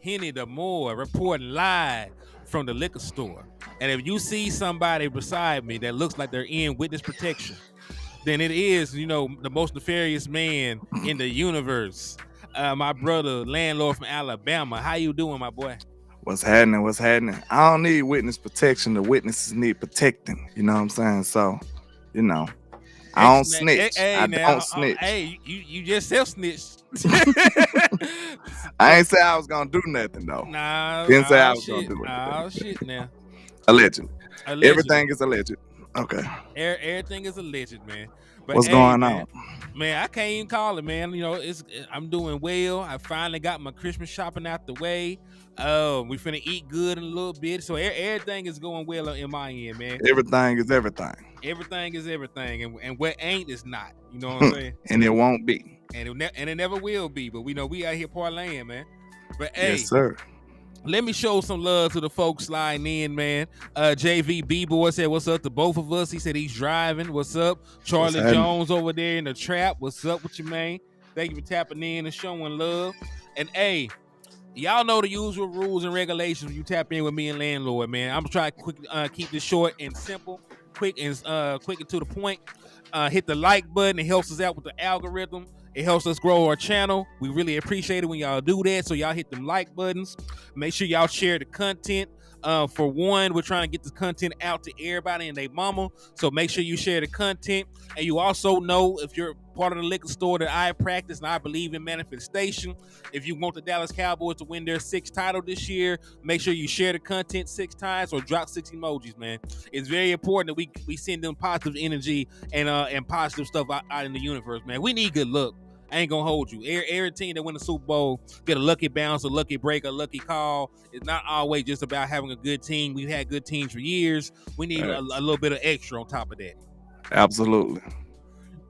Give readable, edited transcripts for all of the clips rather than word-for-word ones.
Hennythemoor, reporting live from the liquor store. And if you see somebody beside me that looks like they're in witness protection, then it is, the most nefarious man in the universe. My brother, landlord from Alabama. How you doing, my boy? What's happening? What's happening? I don't need witness protection. The witnesses need protecting. You know what I'm saying? So, you know, I don't Excellent. snitch. Hey, I now, don't snitch. hey, you just self snitched. I ain't say I was gonna do nothing though. Nah, Didn't say I oh was gonna shit, do oh anything. shit. Now, Allegedly. allegedly, Everything is alleged. Okay. everything is alleged, man. But What's hey, going man, on? I can't even call it, man. I'm doing well. I finally got my Christmas shopping out the way. We finna eat good in a little bit, so everything is going well in my end, man. Everything is everything. Everything is everything, and what ain't is not. You know what I'm saying? And it won't be. And it never will be. But we know we out here parlaying, man. But hey, Yes, sir. let me show some love to the folks sliding in, man. JV B-Boy said, what's up to both of us? He said he's driving. What's up? Charlie Jones over there in the trap. What's up with you, man? Thank you for tapping in and showing love. And hey, y'all know the usual rules and regulations when you tap in with me and Landlord, man. I'm gonna try to keep this short and simple, quick and to the point. Hit the like button. It helps us out with the algorithm. It helps us grow our channel. We really appreciate it when y'all do that. So y'all hit them like buttons. Make sure y'all share the content. For one, we're trying to get this content out to everybody and their mama. So make sure you share the content. And you also know, if you're part of the liquor store, that I practice and I believe in manifestation. If you want the Dallas Cowboys to win their 6th title this year, make sure you share the content 6 times or drop 6 emojis, man. It's very important that we send them positive energy and positive stuff out in the universe, man. We need good luck. I ain't gonna hold you. Every team that win the Super Bowl get a lucky bounce, a lucky break, a lucky call. It's not always just about having a good team. We've had good teams for years. We need a little bit of extra on top of that. Absolutely.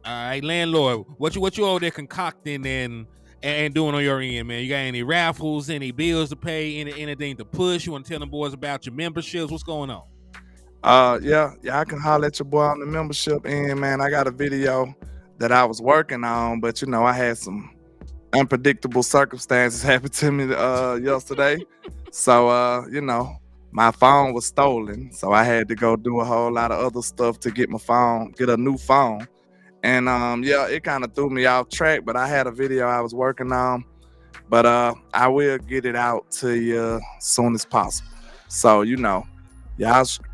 All right, Landlord, what you over there concocting and doing on your end, man? You got any raffles, any bills to pay, anything to push? You want to tell them boys about your memberships? What's going on? Yeah, I can holler at your boy on the membership end, man. I got a video that I was working on, but I had some unpredictable circumstances happen to me yesterday. So my phone was stolen. So I had to go do a whole lot of other stuff to get a new phone. And it kind of threw me off track, but I had a video I was working on. But I will get it out to you as soon as possible. So, y'all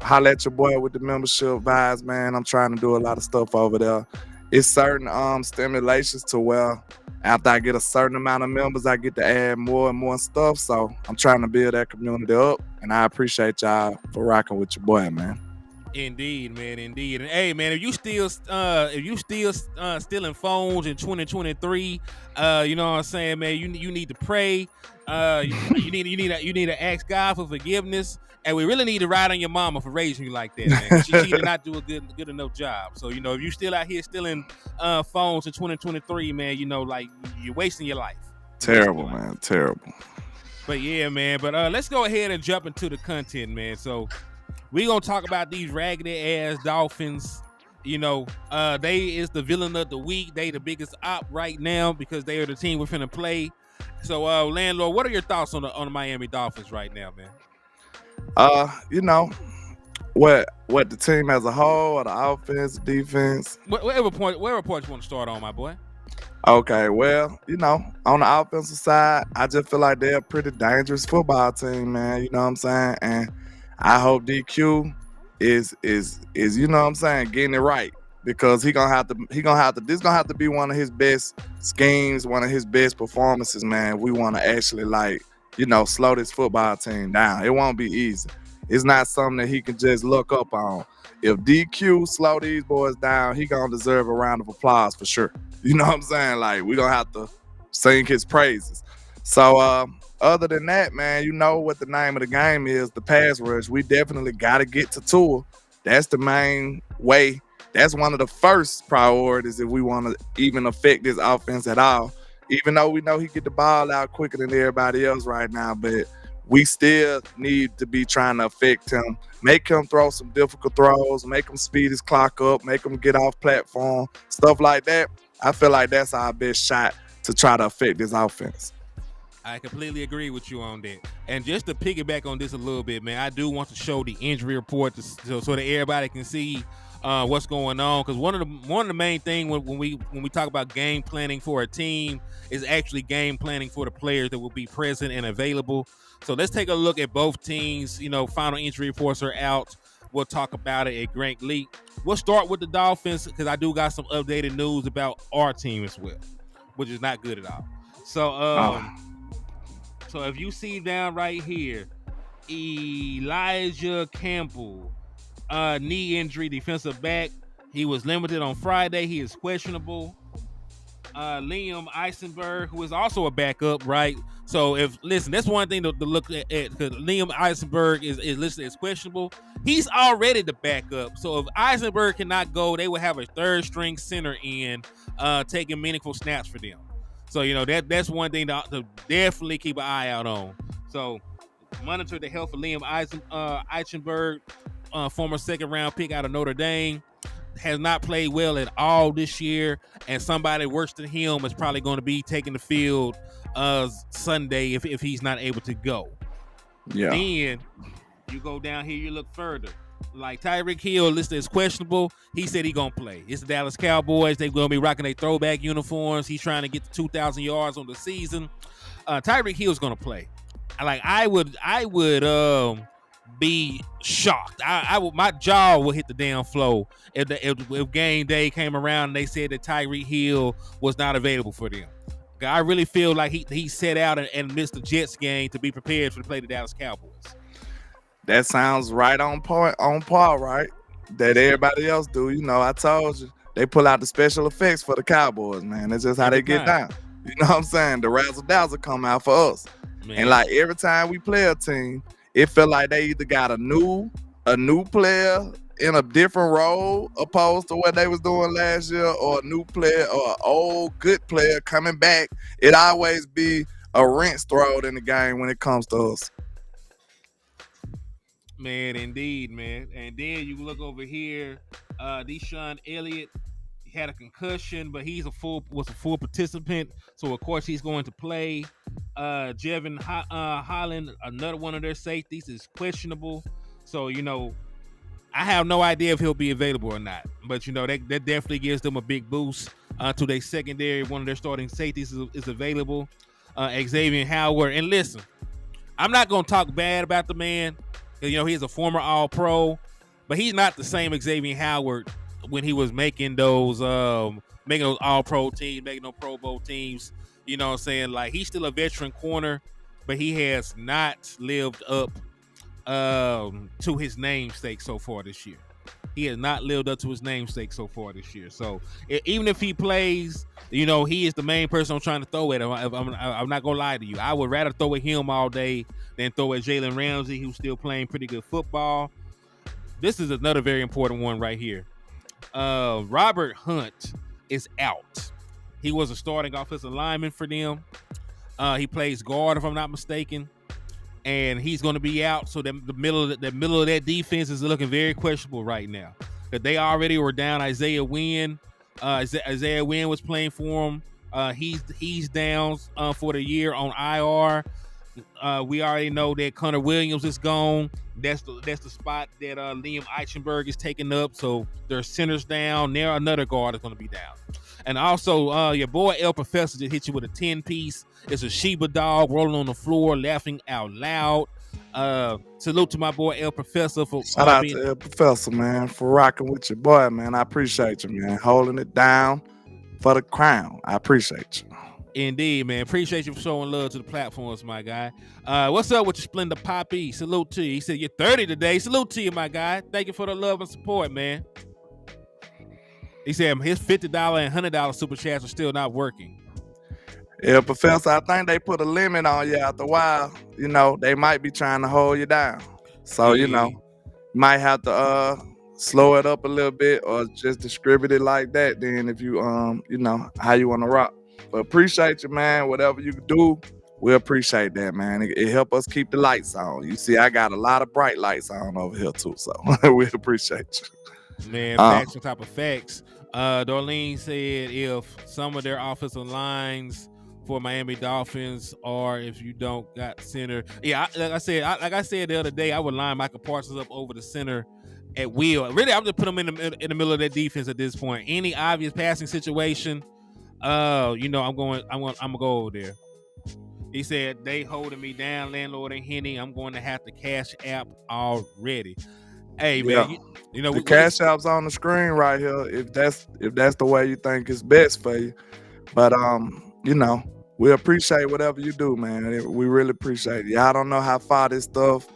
holler at your boy with the membership vibes, man. I'm trying to do a lot of stuff over there. It's certain stimulations to where after I get a certain amount of members, I get to add more and more stuff. So I'm trying to build that community up, and I appreciate y'all for rocking with your boy, man. Indeed, man, indeed. And hey, man, if you still stealing phones in 2023, you know what I'm saying, man, you need to pray. You need to ask God for forgiveness. And we really need to ride on your mama for raising you like that, man. She did not do a good enough job. So, if you still out here stealing phones in 2023, man, like you're wasting your life. Terrible, man. Terrible. But yeah, man. But let's go ahead and jump into the content, man. So we're going to talk about these raggedy ass Dolphins. They is the villain of the week. They the biggest op right now because they are the team we're finna play. So, Landlord, what are your thoughts on the Miami Dolphins right now, man? What the team as a whole, or the offense, defense? Whatever point you want to start on, my boy. Okay, well, on the offensive side, I just feel like they're a pretty dangerous football team, man. You know what I'm saying? And I hope DQ is getting it right, because this gonna have to be one of his best schemes, one of his best performances, man. We want to actually slow this football team down. It won't be easy. It's not something that he can just look up on. If DQ slow these boys down, he gonna deserve a round of applause for sure. You know what I'm saying? Like, we gonna have to sing his praises. So other than that, man, you know what the name of the game is, the pass rush. We definitely gotta get to Tua. That's the main way. That's one of the first priorities if we want to even affect this offense at all. Even though we know he get the ball out quicker than everybody else right now, but we still need to be trying to affect him, make him throw some difficult throws, make him speed his clock up, make him get off platform, stuff like that. I feel like that's our best shot to try to affect this offense. I completely agree with you on that. And just to piggyback on this a little bit, man, I do want to show the injury report so that everybody can see what's going on. Because one of the main things when we talk about game planning for a team is actually game planning for the players that will be present and available. So let's take a look at both teams. Final injury reports are out. We'll talk about it at great length. We'll start with the Dolphins because I do got some updated news about our team as well, which is not good at all. So, So if you see down right here, Elijah Campbell, knee injury, defensive back. He was limited on Friday. He is questionable. Liam Eisenberg, who is also a backup, right? So that's one thing to look at because Liam Eisenberg is listed as questionable. He's already the backup. So if Eisenberg cannot go, they will have a third string center in taking meaningful snaps for them. So that's one thing to definitely keep an eye out on. So monitor the health of Liam Eisenberg, former second round pick out of Notre Dame. Has not played well at all this year, and somebody worse than him is probably going to be taking the field Sunday if he's not able to go. Yeah. Then you go down here, you look further. Like Tyreek Hill listed as questionable. He said he's going to play. It's the Dallas Cowboys. They're going to be rocking their throwback uniforms. He's trying to get to 2,000 yards on the season. Tyreek Hill's going to play. I would be shocked. My jaw would hit the damn floor if game day came around and they said that Tyreek Hill was not available for them. I really feel like he set out and missed the Jets game to be prepared to play the Dallas Cowboys. That sounds right on par, right? That everybody else do. I told you they pull out the special effects for the Cowboys, man. That's just how they get down. You know what I'm saying? The razzle dazzle come out for us, man. And like every time we play a team, it felt like they either got a new player in a different role opposed to what they was doing last year, or a new player or an old good player coming back. It always be a wrench thrown in the game when it comes to us. Man, indeed, man. And then you look over here, Deshaun Elliott had a concussion, but was a full participant, so of course he's going to play. Jevin Holland, another one of their safeties, is questionable. So I have no idea if he'll be available or not, but that definitely gives them a big boost to their secondary. One of their starting safeties is available. Xavier Howard, and listen, I'm not gonna talk bad about the man. He's a former All-Pro, but he's not the same Xavier Howard when he was making those All-Pro teams, making those Pro Bowl teams. You know what I'm saying? Like, he's still a veteran corner, but he has not lived up to his namesake so far this year. He has not lived up to his namesake so far this year. So even if he plays, he is the main person I'm trying to throw at. I'm not gonna lie to you. I would rather throw at him all day than throw at Jalen Ramsey, who's still playing pretty good football. This is another very important one right here. Robert Hunt is out. He was a starting offensive lineman for them. He plays guard, if I'm not mistaken, and he's going to be out. So the middle of that defense is looking very questionable right now. Because they already were down Isaiah Wynn. Isaiah Wynn was playing for him. He's down for the year on IR. We already know that Connor Williams is gone. That's the spot that Liam Eichenberg is taking up. So their center's down. Now another guard is going to be down. And also, your boy El Professor just hit you with a 10-piece. It's a Sheba dog rolling on the floor, laughing out loud. Salute to my boy El Professor for shout out to El Professor, man, for rocking with your boy, man. I appreciate you, man, holding it down for the crown. I appreciate you. Indeed, man. Appreciate you for showing love to the platforms, my guy. What's up with your Splendor Poppy? Salute to you. He said you're 30 today. Salute to you, my guy. Thank you for the love and support, man. He said his $50 and $100 super chats are still not working. Yeah, Professor, I think they put a limit on you after a while. They might be trying to hold you down. So, you might have to slow it up a little bit or just distribute it like that. Then if you, how you want to rock. But appreciate you, man. Whatever you do, we appreciate that, man. It help us keep the lights on. You see, I got a lot of bright lights on over here, too. So we appreciate you. Man, facts on top of facts. Darlene said if some of their offensive lines for Miami Dolphins, or if you don't got center. Yeah, like I said the other day, I would line Michael Parsons up over the center at will. Really, I'm just put him in the middle of that defense at this point. Any obvious passing situation, I'm gonna go over there. He said they holding me down, landlord and Henny. I'm going to have to cash app already. Hey man, the cash app's on the screen right here. If that's the way you think is best for you, but we appreciate whatever you do, man. We really appreciate it. Y'all don't know how far this stuff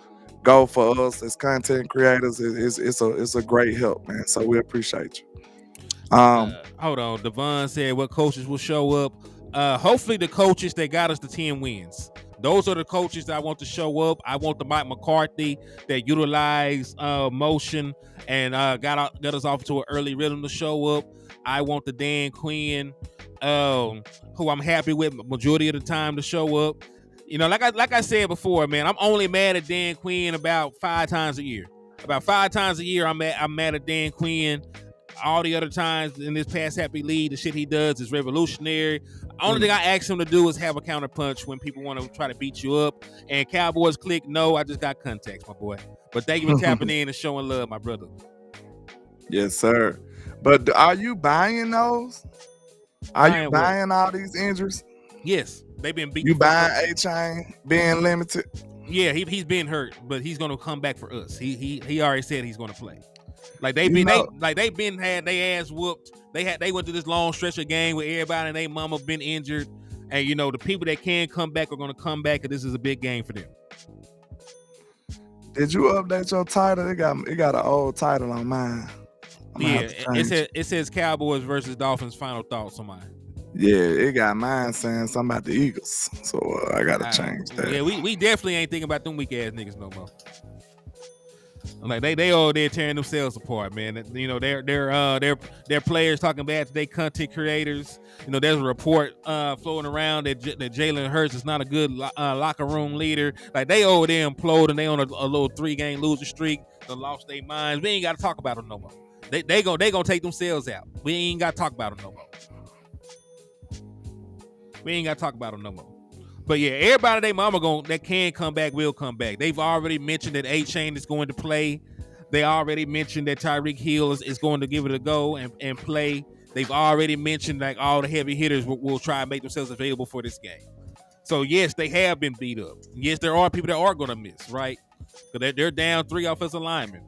go for us as content creators. It's a great help, man. So we appreciate you. Hold on, Devon said what coaches will show up. Hopefully the coaches that got us to 10 wins. Those are the coaches that I want to show up. I want the Mike McCarthy that utilize motion and got us off to an early rhythm to show up. I want the Dan Quinn, who I'm happy with majority of the time to show up. Like I said before, man, I'm only mad at Dan Quinn about 5 times a year. About 5 times a year, I'm mad at Dan Quinn. All the other times in this past Happy League, the shit he does is revolutionary. Only thing I ask him to do is have a counter punch when people want to try to beat you up. And Cowboys click, no, I just got context, my boy. But thank you for tapping in and showing love, my brother. Yes, sir. But are you buying those? Are you buying all these injuries? Yes, they've been beat. You buying A-Chain being limited? Yeah, he's been hurt, but he's gonna come back for us. He already said he's gonna play. Like they've been had their ass whooped. They went through this long stretch of game where everybody and their mama been injured, and the people that can come back are gonna come back, and this is a big game for them. Did you update your title? It got an old title on mine. Yeah, it says Cowboys versus Dolphins. Final thoughts on mine. Yeah, it got mine saying something about the Eagles, so I gotta change that. Yeah, we definitely ain't thinking about them weak ass niggas no more. Like they all there tearing themselves apart, man. Their players talking bad to their content creators. There's a report floating around that Jalen Hurts is not a good locker room leader. Like they over there imploding. They on a little 3-game losing streak. They lost their minds. We ain't got to talk about them no more. They gonna take themselves out. We ain't got to talk about them no more. But yeah, everybody they mama that can come back will come back. They've already mentioned that A-Chain is going to play. They already mentioned that Tyreek Hill is going to give it a go and play. They've already mentioned like all the heavy hitters will try and make themselves available for this game. So yes, they have been beat up. Yes, there are people that are going to miss, right? Because they're down 3 offensive linemen.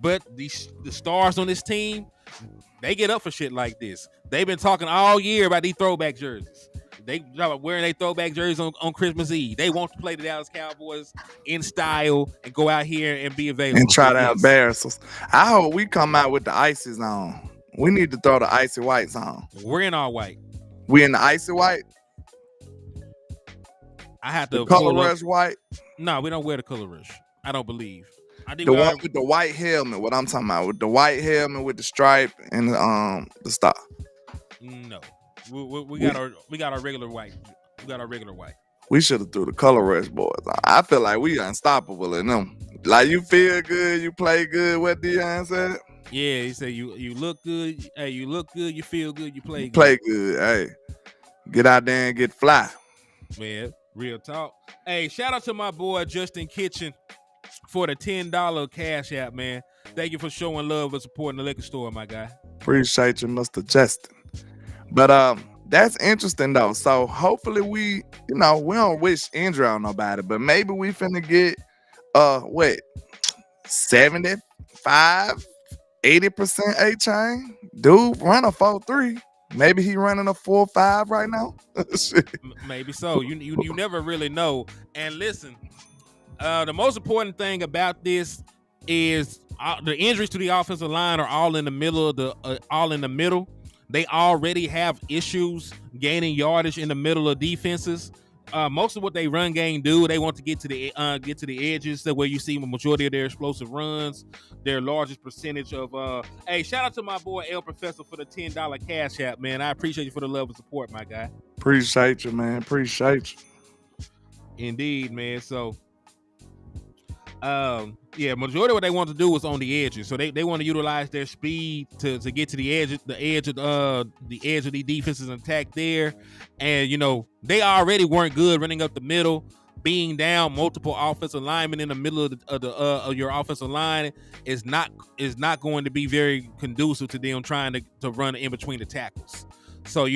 But the stars on this team, they get up for shit like this. They've been talking all year about these throwback jerseys. They wearing their throwback jerseys on Christmas Eve. They want to play the Dallas Cowboys in style and go out here and be available. And try to embarrass us. I hope we come out with the ices on. We need to throw the icy whites on. We're in all white. We in the icy white? I have to. The color rush white? No, we don't wear the color rush. I don't believe. The one with the white helmet, what I'm talking about. With the white helmet with the stripe and the star. No. We got our regular white. We got our regular white. We should have threw the color rush boys on. I feel like we unstoppable in them. Like you feel good, you play good. What Deion said? Yeah, he said you look good. Hey, you look good, you feel good, you play good. Play good. Hey, get out there and get fly. Man, real talk. Hey, shout out to my boy Justin Kitchen for the $10 cash app, man. Thank you for showing love and supporting the liquor store, my guy. Appreciate you, Mr. Justin. But that's interesting though. So hopefully we don't wish injury on nobody, but maybe we finna get 75, 80% A-Chain. Dude run a 4.3. Maybe he running a 4.5 right now. Maybe so. You never really know. And listen, the most important thing about this is the injuries to the offensive line are all in the middle. They already have issues gaining yardage in the middle of defenses. Most of what they run game do, they want to get to the edges, where you see the majority of their explosive runs, their largest percentage of. Hey, shout out to my boy El Professor for the $10 cash app, man. I appreciate you for the love and support, my guy. Appreciate you, man. Appreciate you. Indeed, man. So, Yeah, majority of what they want to do is on the edges. So they want to utilize their speed to get to the edge of the edge of the defenses and attack there. And they already weren't good running up the middle, being down multiple offensive linemen in the middle of your offensive line is not going to be very conducive to them trying to run in between the tackles. So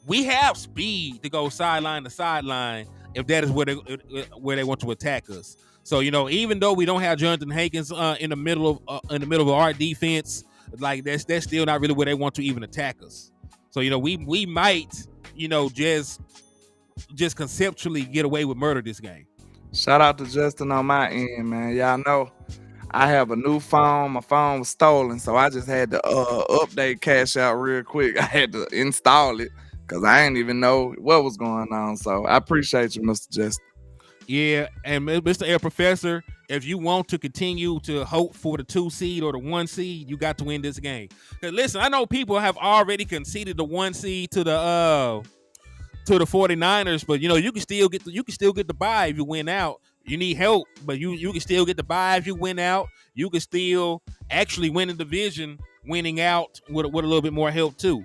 we have speed to go sideline to sideline if that is where they want to attack us. So even though we don't have Jonathan Hankins in the middle of our defense, like that's still not really where they want to even attack us. So we might just conceptually get away with murder this game. Shout out to Justin on my end, man. Y'all know I have a new phone. My phone was stolen, so I just had to update Cash Out real quick. I had to install it because I didn't even know what was going on. So I appreciate you, Mr. Justin. Yeah, and Mr. Air Professor, if you want to continue to hope for the 2 seed or the 1 seed, you got to win this game. Because listen, I know people have already conceded the 1 seed to the 49ers, but you can still get the bye if you win out. You need help, but you can still get the bye if you win out. You can still actually win the division, winning out with a little bit more help too.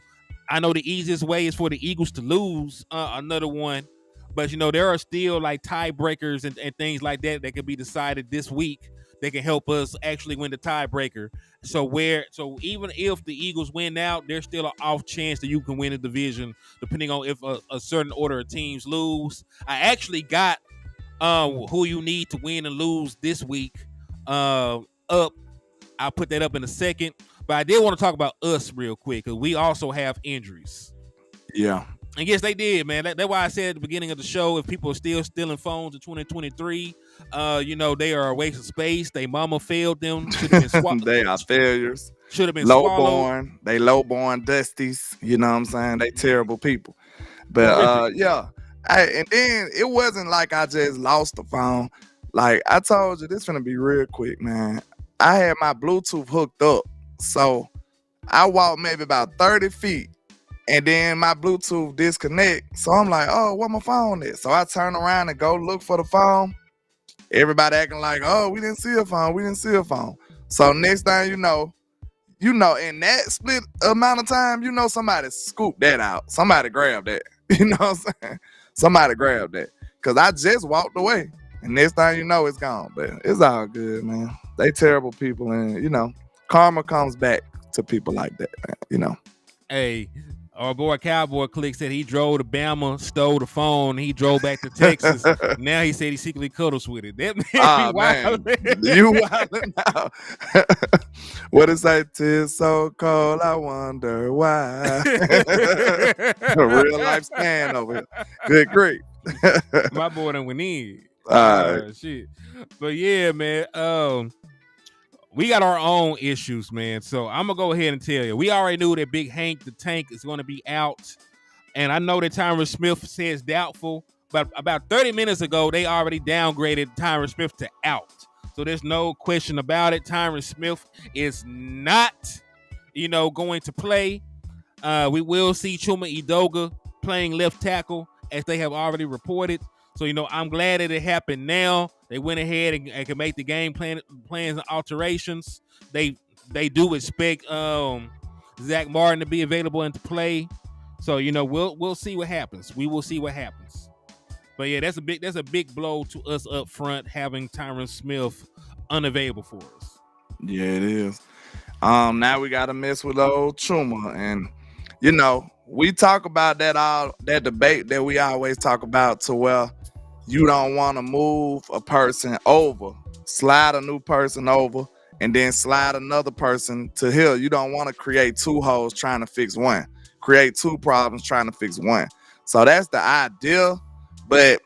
I know the easiest way is for the Eagles to lose another one. But there are still like tiebreakers and things like that can be decided this week. They can help us actually win the tiebreaker. So even if the Eagles win out, there's still an off chance that you can win the division, depending on if a certain order of teams lose. I actually got who you need to win and lose this week up. I'll put that up in a second. But I did want to talk about us real quick because we also have injuries. Yeah. And yes, they did, man. That's why I said at the beginning of the show, if people are still stealing phones in 2023, they are a waste of space. They mama failed them. They are failures. Should have been low-born. They low-born dusties. You know what I'm saying? They terrible people. But yeah. And then it wasn't like I just lost the phone. Like I told you, this is gonna be real quick, man. I had my Bluetooth hooked up. So I walked maybe about 30 feet. And then my Bluetooth disconnect. So I'm like, oh, where my phone is? So I turn around and go look for the phone. Everybody acting like, oh, we didn't see a phone. So next thing you know, in that split amount of time, somebody scooped that out. Somebody grabbed that. You know what I'm saying? Somebody grabbed that. Because I just walked away. And next thing you know, it's gone. But it's all good, man. They terrible people. And, karma comes back to people like that, man, Hey, our boy Cowboy Click said he drove to Bama, stole the phone, he drove back to Texas. Now he said he secretly cuddles with it. That man, you wildin' now. What is that? "'Tis so cold, I wonder why." A real life stand over here. Good grief. My boy done went in. Shit. But yeah, man. We got our own issues, man. So I'm going to go ahead and tell you. We already knew that Big Hank the Tank is going to be out. And I know that Tyron Smith says doubtful. But about 30 minutes ago, they already downgraded Tyron Smith to out. So there's no question about it. Tyron Smith is not, going to play. We will see Chuma Edoga playing left tackle, as they have already reported. So, I'm glad that it happened now. They went ahead and can make the game plans and alterations. They do expect Zach Martin to be available and to play. So, we'll see what happens. We will see what happens. But yeah, that's a big blow to us up front, having Tyron Smith unavailable for us. Yeah, it is. Now we gotta mess with old Chuma. And we talk about that debate that we always talk about, to where you don't want to move a person over, slide a new person over, and then slide another person to here. You don't want to create two holes trying to fix one, create two problems trying to fix one. So that's the idea. But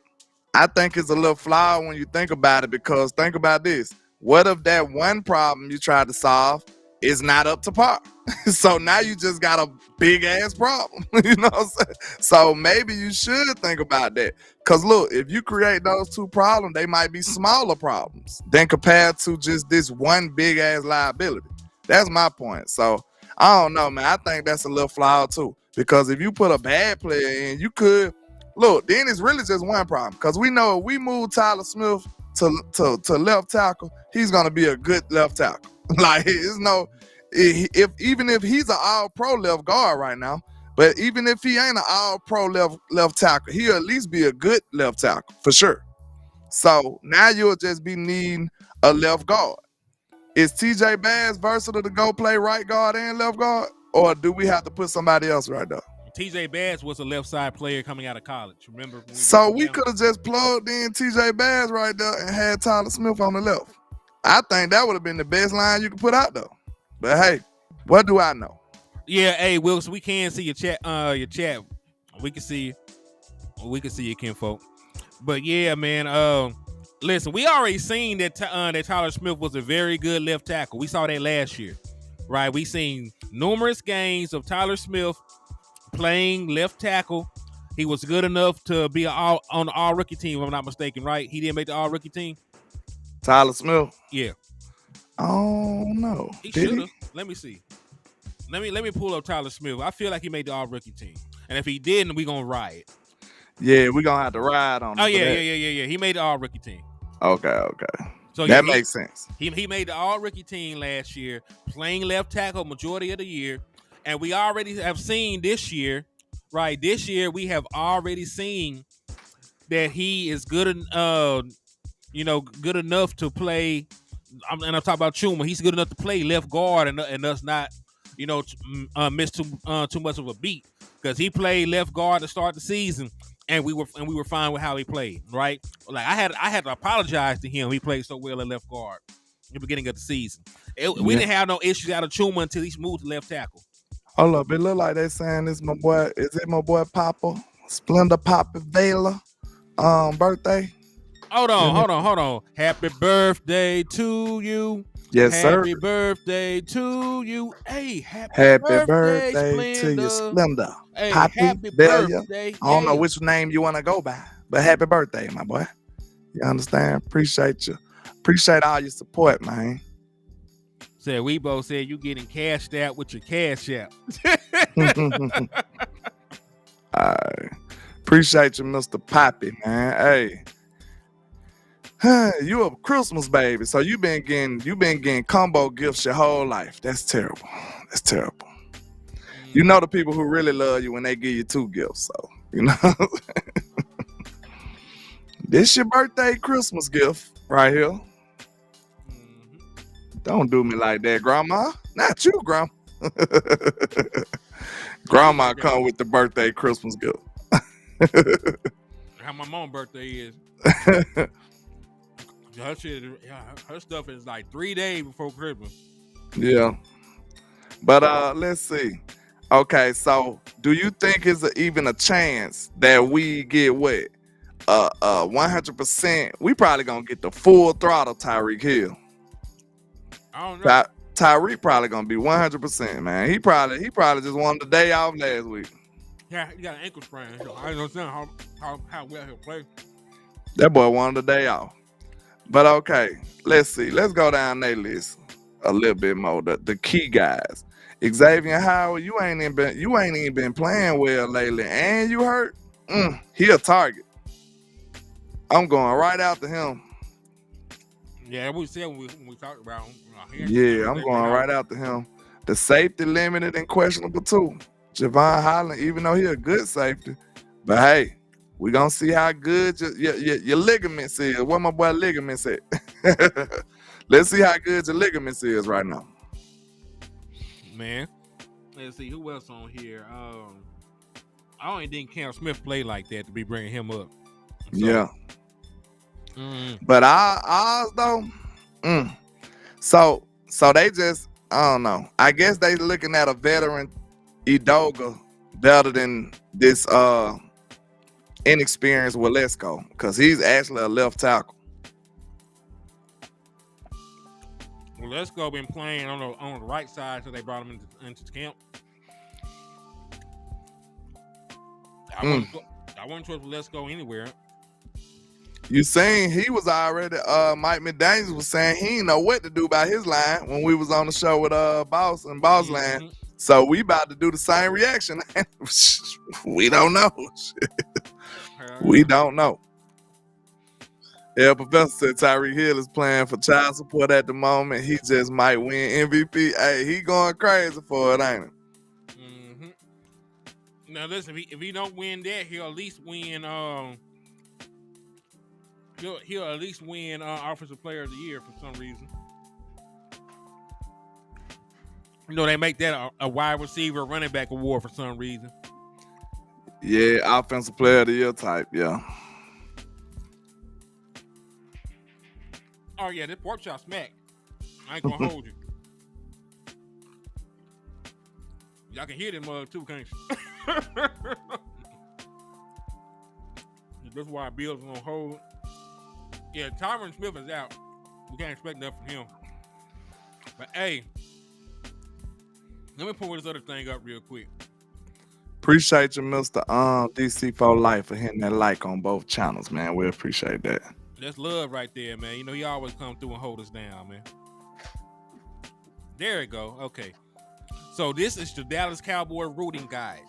I think it's a little flawed when you think about it, because think about this. What if that one problem you tried to solve is not up to par? So now you just got a big ass problem. You know what I'm saying? So maybe you should think about that. Because look, if you create those two problems, they might be smaller problems than compared to just this one big ass liability. That's my point. So I don't know, man. I think that's a little flawed too. Because if you put a bad player in, you could look, then it's really just one problem. Because we know if we move Tyler Smith to left tackle, he's gonna be a good left tackle. Like it's no, even if he's an all-pro left guard right now, but even if he ain't an all-pro left tackle, he'll at least be a good left tackle for sure. So now you'll just be needing a left guard. Is TJ Bass versatile to go play right guard and left guard, or do we have to put somebody else right there? TJ Bass was a left side player coming out of college. Remember? So we could have just plugged in TJ Bass right there and had Tyler Smith on the left. I think that would have been the best line you could put out though. But hey, what do I know? Yeah, hey Wilson, we can see your chat. We can see you, kinfolk. But yeah, man. Listen, we already seen that that Tyler Smith was a very good left tackle. We saw that last year, right? We seen numerous games of Tyler Smith playing left tackle. He was good enough to be on the all rookie team, if I'm not mistaken, right? He didn't make the all rookie team. Tyler Smith. Yeah. Oh no. He should have. Let me see. Let me pull up Tyler Smith. I feel like he made the all rookie team, and if he didn't, we gonna riot. Yeah, we're gonna have to ride on him. Oh yeah. He made the all rookie team. Okay. So that makes sense. He made the all rookie team last year, playing left tackle majority of the year, and we already have seen this year, right? This year we have already seen that he is good, good enough to play. And I'm talking about Chuma. He's good enough to play left guard and us not, miss too much of a beat, because he played left guard to start the season. And we were fine with how he played, right? Like I had to apologize to him. He played so well at left guard in the beginning of the season. We didn't have no issues out of Chuma until he moved to left tackle. Hold up, it look like they saying this my boy. Is it my boy Papa Splendor Papa Vela birthday? Hold on. Happy birthday to you. Yes, happy sir. Happy birthday to you. Hey, happy birthday to you, Splendor. Hey, Poppy, happy Belia. birthday. I don't know which name you want to go by, but happy birthday, my boy. You understand? Appreciate you. Appreciate all your support, man. Said Weibo said you getting cashed out with your cash out. Appreciate you, Mr. Poppy, man. Hey. You a Christmas baby, so you been getting combo gifts your whole life. That's terrible. That's terrible. You know the people who really love you when they give you 2 gifts. So this your birthday Christmas gift right here. Don't do me like that, Grandma. Not you, Grandma. Grandma come with the birthday Christmas gift. How my mom's birthday is. Her stuff is like 3 days before Christmas. Yeah. But let's see. Okay, so do you think is even a chance that we get what? 100%? We probably gonna get the full throttle Tyreek Hill. I don't know. Tyreek probably gonna be 100%, man. He probably just wanted the day off last week. Yeah, he got an ankle sprain. So I don't understand how well he'll play. That boy wanted the day off. But okay, let's see. Let's go down their list a little bit more. The key guys. Xavier Howard, you ain't even been playing well lately, and you hurt. He a target. I'm going right after him. Yeah, we said when we talked about him. Yeah, I'm going right after him. The safety limited and questionable too. Javon Holland, even though he a good safety, but hey, we gonna see how good your ligaments is. What my boy ligaments at? Let's see how good your ligaments is right now. Man, let's see who else on here. I don't think Cam Smith played like that to be bringing him up. So, yeah. But ours though, so they just, I don't know. I guess they looking at a veteran Edoga better than this inexperienced Walesko, because he's actually a left tackle. Walesko been playing on the right side, so they brought him into camp. I wouldn't trust Walesko anywhere. You saying he was already Mike McDaniels was saying he didn't know what to do about his line when we was on the show with Boss and Boss Land. So we about to do the same reaction. We don't know. We don't know. Yeah, Professor said Tyreek Hill is playing for child support at the moment. He just might win MVP. Hey, he going crazy for it, ain't he? Mm-hmm. Now listen, if he don't win that, he'll at least win. He'll at least win Offensive Player of the Year for some reason. You know, they make that a wide receiver, running back award for some reason. Yeah, Offensive Player of the Year type. Yeah. Oh yeah, this pork chop smack. I ain't gonna hold you. Y'all can hear them too, can't you? That's why Bill's on hold. Yeah, Tyron Smith is out. We can't expect that from him. But hey, let me pull this other thing up real quick. Appreciate you, Mr. DC for Life, for hitting that like on both channels, man. We appreciate that. That's love right there, man. You know, he always come through and hold us down, man. There we go. Okay. So this is the Dallas Cowboy rooting guide.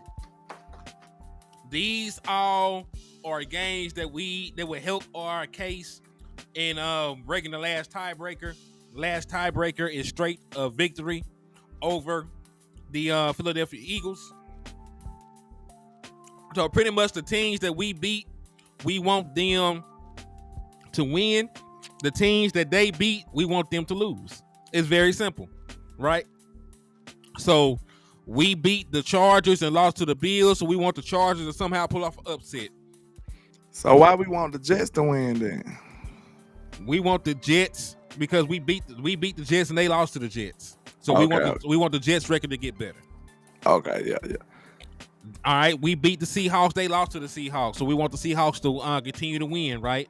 These all are games that would help our case in breaking the last tiebreaker. Last tiebreaker is straight victory over the Philadelphia Eagles. So pretty much the teams that we beat, we want them to win. The teams that they beat, we want them to lose. It's very simple, right? So we beat the Chargers and lost to the Bills, so we want the Chargers to somehow pull off an upset. So why we want the Jets to win then? We want the Jets because we beat the Jets and they lost to the Jets. So Okay. we want the Jets record to get better. Okay, yeah. All right, we beat the Seahawks. They lost to the Seahawks, so we want the Seahawks to continue to win, right?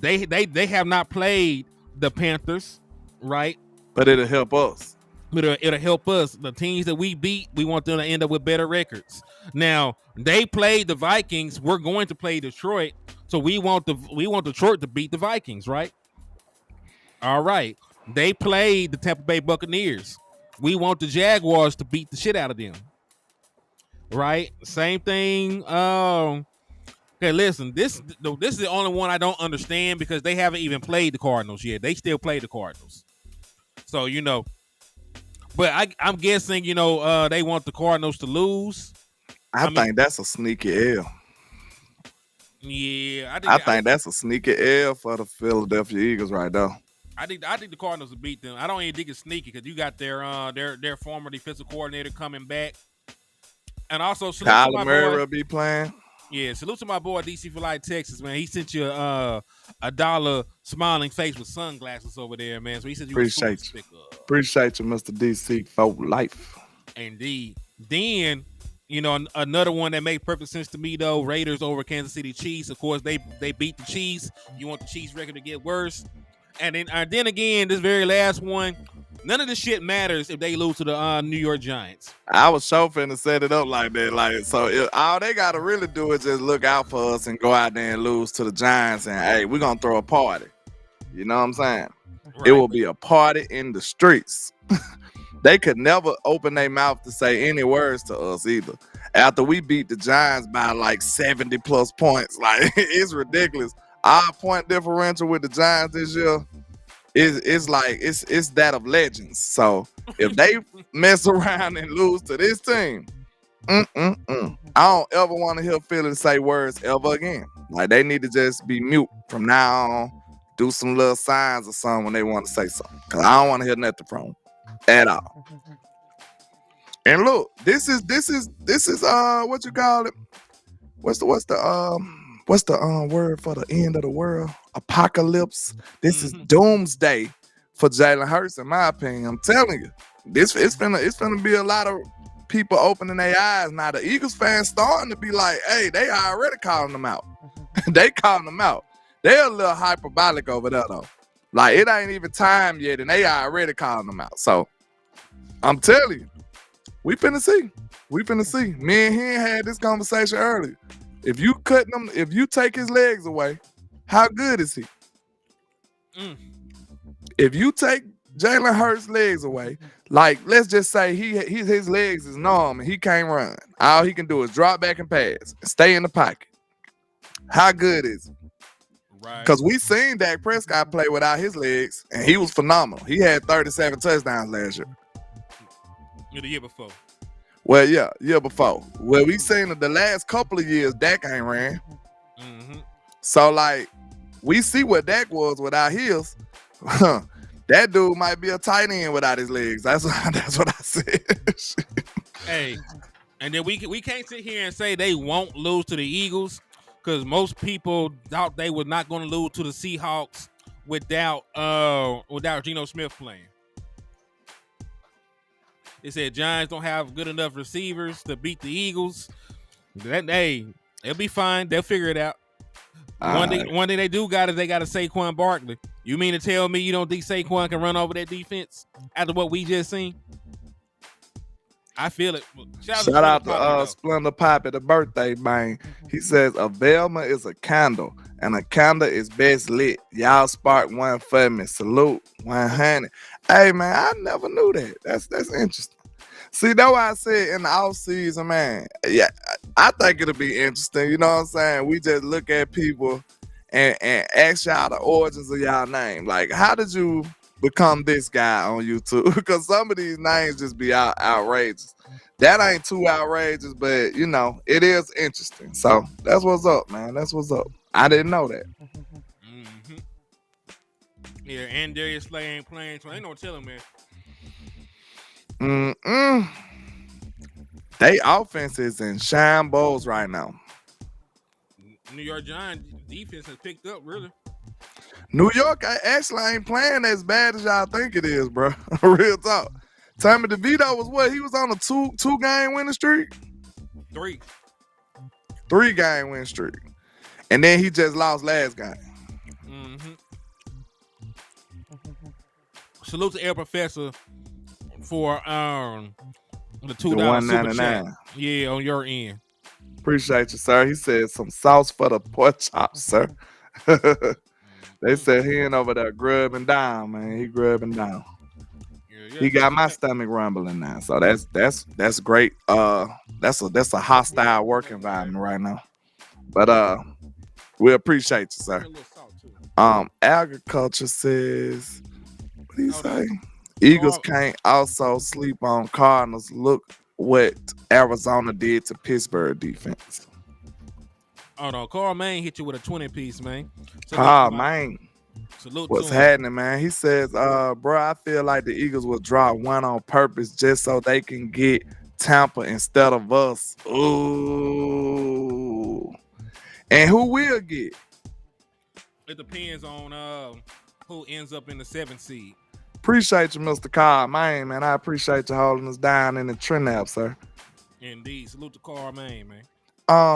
They have not played the Panthers, right? But it'll help us. It'll help us. The teams that we beat, we want them to end up with better records. Now they played the Vikings. We're going to play Detroit, so we want Detroit to beat the Vikings, right? All right. They played the Tampa Bay Buccaneers. We want the Jaguars to beat the shit out of them. Right? Same thing. Okay, listen, this is the only one I don't understand because they haven't even played the Cardinals yet. They still play the Cardinals. So, you know, but I'm guessing, you know, they want the Cardinals to lose. I think that's a sneaky L. Yeah, I think that's a sneaky L for the Philadelphia Eagles right there. I think the Cardinals will beat them. I don't even think it's sneaky because you got their former defensive coordinator coming back. And also, Kyler Murray will be playing. Yeah, salute to my boy DC for Light, Texas, man. He sent you a dollar smiling face with sunglasses over there, man. So he said you appreciate you, Mr. DC for life. Indeed. Then, you know, another one that made perfect sense to me though, Raiders over Kansas City Chiefs. Of course, they beat the Chiefs. You want the Chiefs record to get worse. And then again, this very last one, none of this shit matters if they lose to the New York Giants. I was so finna set it up like that. Like, so all they got to really do is just look out for us and go out there and lose to the Giants and, hey, we're going to throw a party. You know what I'm saying? Right. It will be a party in the streets. They could never open their mouth to say any words to us either. After we beat the Giants by like 70 plus points, like it's ridiculous. Our point differential with the Giants this year is like it's that of legends. So if they mess around and lose to this team, I don't ever want to hear Philly say words ever again. Like they need to just be mute from now on. Do some little signs or something when they want to say something. Cause I don't want to hear nothing from them at all. And look, this is what you call it? What's the word for the end of the world? Apocalypse. This is doomsday for Jalen Hurts, in my opinion. I'm telling you, it's gonna be a lot of people opening their eyes now. The Eagles fans starting to be like, hey, they already calling them out. They calling them out. They're a little hyperbolic over there though. Like it ain't even time yet, and they already calling them out. So I'm telling you, we finna see. Me and him had this conversation earlier. If you take his legs away, how good is he? If you take Jalen Hurts' legs away, like let's just say his legs is numb and he can't run. All he can do is drop back and pass and stay in the pocket. How good is he? Right. Because we seen Dak Prescott play without his legs, and he was phenomenal. He had 37 touchdowns last year. The year before. Well, yeah, year before. Well, we seen the last couple of years Dak ain't ran. Mm-hmm. So, like, we see what Dak was without his. That dude might be a tight end without his legs. That's what I said. Hey, and then we can't sit here and say they won't lose to the Eagles, because most people thought they were not going to lose to the Seahawks without Geno Smith playing. They said Giants don't have good enough receivers to beat the Eagles. Hey, they'll be fine. They'll figure it out. One thing they do got is they got a Saquon Barkley. You mean to tell me you don't think Saquon can run over that defense after what we just seen? I feel it. Shout out to Splendor Pop at the birthday, man. He says a Velma is a candle, and a candle is best lit. Y'all spark one for me. Salute 100. Hey, man, I never knew that. That's interesting. See, that's why I said in the off season, man. Yeah, I think it'll be interesting. You know what I'm saying? We just look at people and ask y'all the origins of y'all name. Like, how did you become this guy on YouTube? Because some of these names just be outrageous. That ain't too outrageous, but you know, it is interesting. So that's what's up, man. That's what's up. I didn't know that. Mm-hmm. Yeah, and Darius Slay ain't playing, so ain't no telling, man. They offense is in shambles right now. New York Giants defense has picked up, really. New York actually ain't playing as bad as y'all think it is, bro. Real talk. Tommy DeVito was what? He was on a two-game winning streak? 3-game winning streak. And then he just lost last game. Mm-hmm. Salute to Air Professor for the $2 super chat. Yeah, on your end. Appreciate you, sir. He said some sauce for the pork chops, sir. They said he ain't over there grubbing down, man. He grubbing down. Yeah, he got my stomach rumbling now, so that's great. That's a hostile work environment right now, but we appreciate you, sir. Agriculture says, what do you say? Eagles can't also sleep on Cardinals. Look what Arizona did to Pittsburgh defense. Oh no, Carl Main hit you with a 20-piece, man. Man. Salute What's happening, man? He says, bro, I feel like the Eagles will drop one on purpose just so they can get Tampa instead of us. Ooh. And who will get? It depends on who ends up in the 7th seed. Appreciate you, Mr. Carl Main, man. I appreciate you holding us down in the Trinap, sir. Indeed. Salute to Carl Main, man.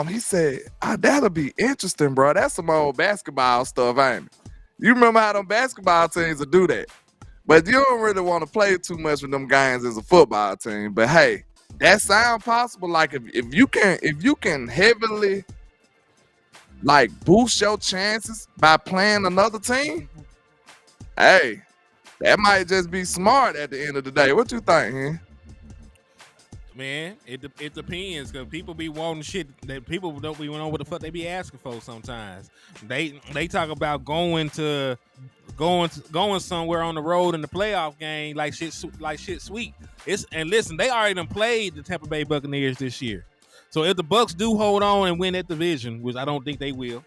He said, that'll be interesting, bro. That's some old basketball stuff, ain't it? You remember how them basketball teams will do that. But you don't really want to play too much with them guys as a football team. But hey, that sound possible. Like if you can heavily like boost your chances by playing another team, hey, that might just be smart at the end of the day. What you think, man? Man, it depends, because people be wanting shit that people don't even know what the fuck they be asking for sometimes. They talk about going somewhere on the road in the playoff game like shit sweet. And listen, they already done played the Tampa Bay Buccaneers this year. So if the Bucs do hold on and win that division, which I don't think they will,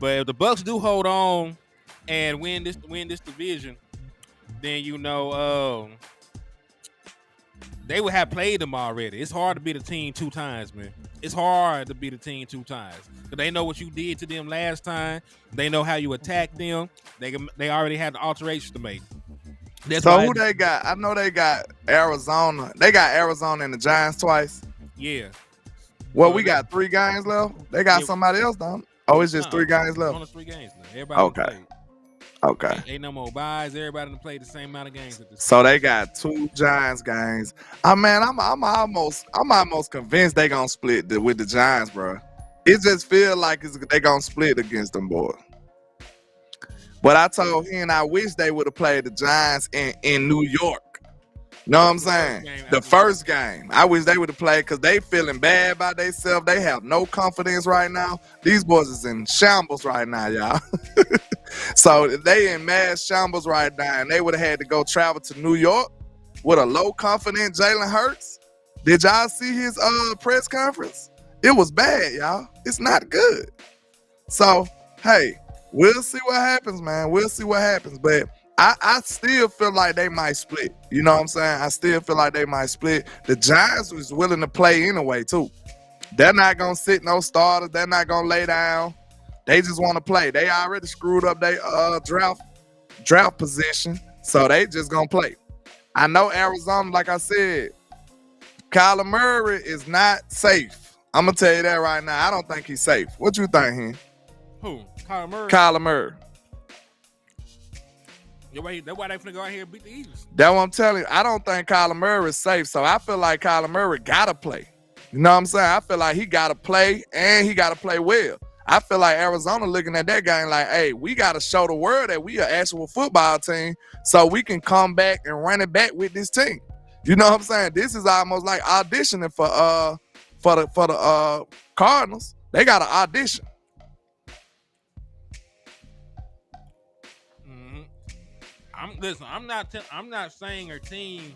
but if the Bucs do hold on and win this division, then you know they would have played them already. It's hard to beat a team 2 times, man. It's hard to beat a team 2 times. Because they know what you did to them last time. They know how you attacked them. They already had the alterations to make. So who they got? I know they got Arizona. They got Arizona and the Giants twice. Yeah. Well, we got 3 games left. They got somebody else, don't? Oh, it's just 3 games left. Only 3 games left. Everybody played. Okay. Ain't no more buys. Everybody done played the same amount of games at this So they got 2 Giants games. I'm almost convinced they gonna split with the Giants, bro. It just feel like they gonna split against them, boy. But I told him I wish they would have played the Giants in New York. Know what I'm saying? The first game. I wish they would have played because they feeling bad about themselves. They have no confidence right now. These boys is in shambles right now, y'all. So they in mass shambles right now, and they would have had to go travel to New York with a low confident Jalen Hurts. Did y'all see his press conference? It was bad, y'all. It's not good. So, hey, we'll see what happens, man. We'll see what happens. But I still feel like they might split. You know what I'm saying? I still feel like they might split. The Giants was willing to play anyway, too. They're not going to sit no starters. They're not going to lay down. They just want to play. They already screwed up their draft position, so they just going to play. I know Arizona, like I said, Kyler Murray is not safe. I'm going to tell you that right now. I don't think he's safe. What you think, Hen? Who? Kyler Murray? Kyler Murray. That's why they finna go out here and beat the Eagles. That's what I'm telling you. I don't think Kyler Murray is safe, so I feel like Kyler Murray got to play. You know what I'm saying? I feel like he got to play, and he got to play well. I feel like Arizona looking at that game like, hey, we got to show the world that we are actual football team so we can come back and run it back with this team. You know what I'm saying? This is almost like auditioning for the Cardinals. They got to audition. I'm not saying her team,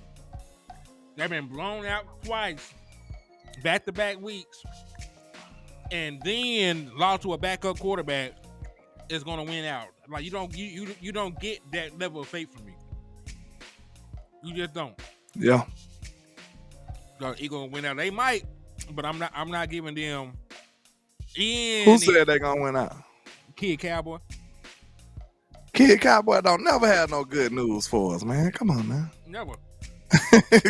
they've been blown out twice, back-to-back weeks, and then lost to a backup quarterback is gonna win out. Like you don't get that level of faith from me. You just don't. Yeah. The Eagles gonna win out. They might, but I'm not giving them. Who said they gonna win out? Kid Cowboy. Kid Cowboy don't never have no good news for us, man. Come on, man. Never.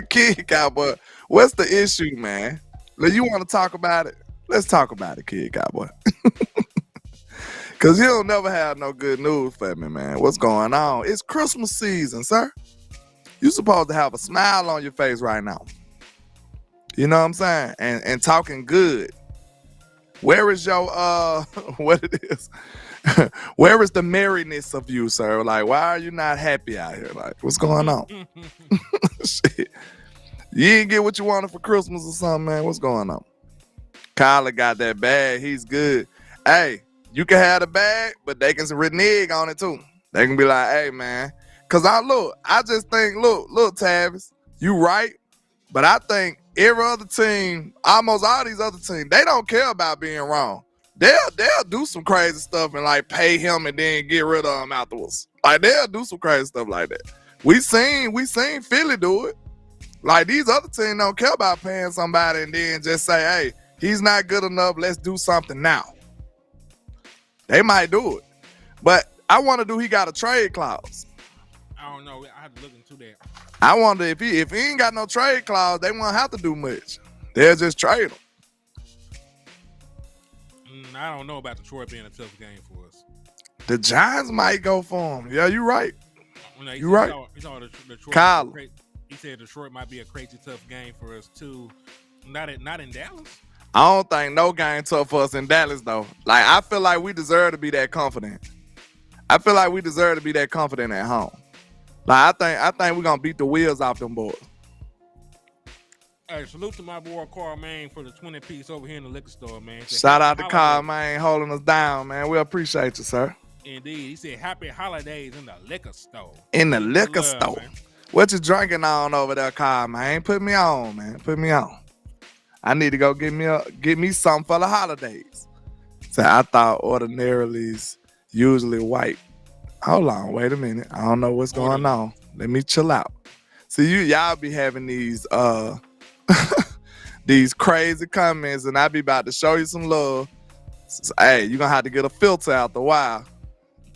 Kid Cowboy, what's the issue, man? You want to talk about it? Let's talk about it, Kid Cowboy. Because you don't never have no good news for me, man. What's going on? It's Christmas season, sir. You supposed to have a smile on your face right now. You know what I'm saying? And talking good. Where is your, what it is? Where is the merriness of you, sir? Like, why are you not happy out here? Like, what's going on? Shit. You didn't get what you wanted for Christmas or something, man. What's going on? Kyler got that bag. He's good. Hey, you can have the bag, but they can renege on it too. They can be like, hey, man. Because I just think, look, Tavis, you right. But I think every other team, almost all these other teams, they don't care about being wrong. They'll do some crazy stuff and like pay him and then get rid of him afterwards. Like they'll do some crazy stuff like that. We seen Philly do it. Like these other teams don't care about paying somebody and then just say, hey, he's not good enough. Let's do something now. They might do it. But I wonder, do he got a trade clause? I don't know. I have to look into that. I wonder if he ain't got no trade clause, they won't have to do much. They'll just trade him. I don't know about Detroit being a tough game for us. The Giants might go for him. Yeah, you're right. You're right. Detroit, he said Detroit might be a crazy tough game for us too. Not in Dallas. I don't think no game tough for us in Dallas though. Like I feel like we deserve to be that confident. I feel like we deserve to be that confident at home. Like I think we're gonna beat the wheels off them boys. Hey, salute to my boy Carl Main for the 20-piece over here in the liquor store, man. Shout out to Carl Main holding us down, man. We appreciate you, sir. Indeed. He said happy holidays in the liquor store. In the liquor store. Man. What you drinking on over there, Carl Main? Put me on, man. Put me on. I need to go get me something for the holidays. So I thought ordinaryly's usually white. Hold on, wait a minute. I don't know what's going on. Let me chill out. See, y'all be having these these crazy comments, and I be about to show you some love. So, hey, you're gonna have to get a filter out the while.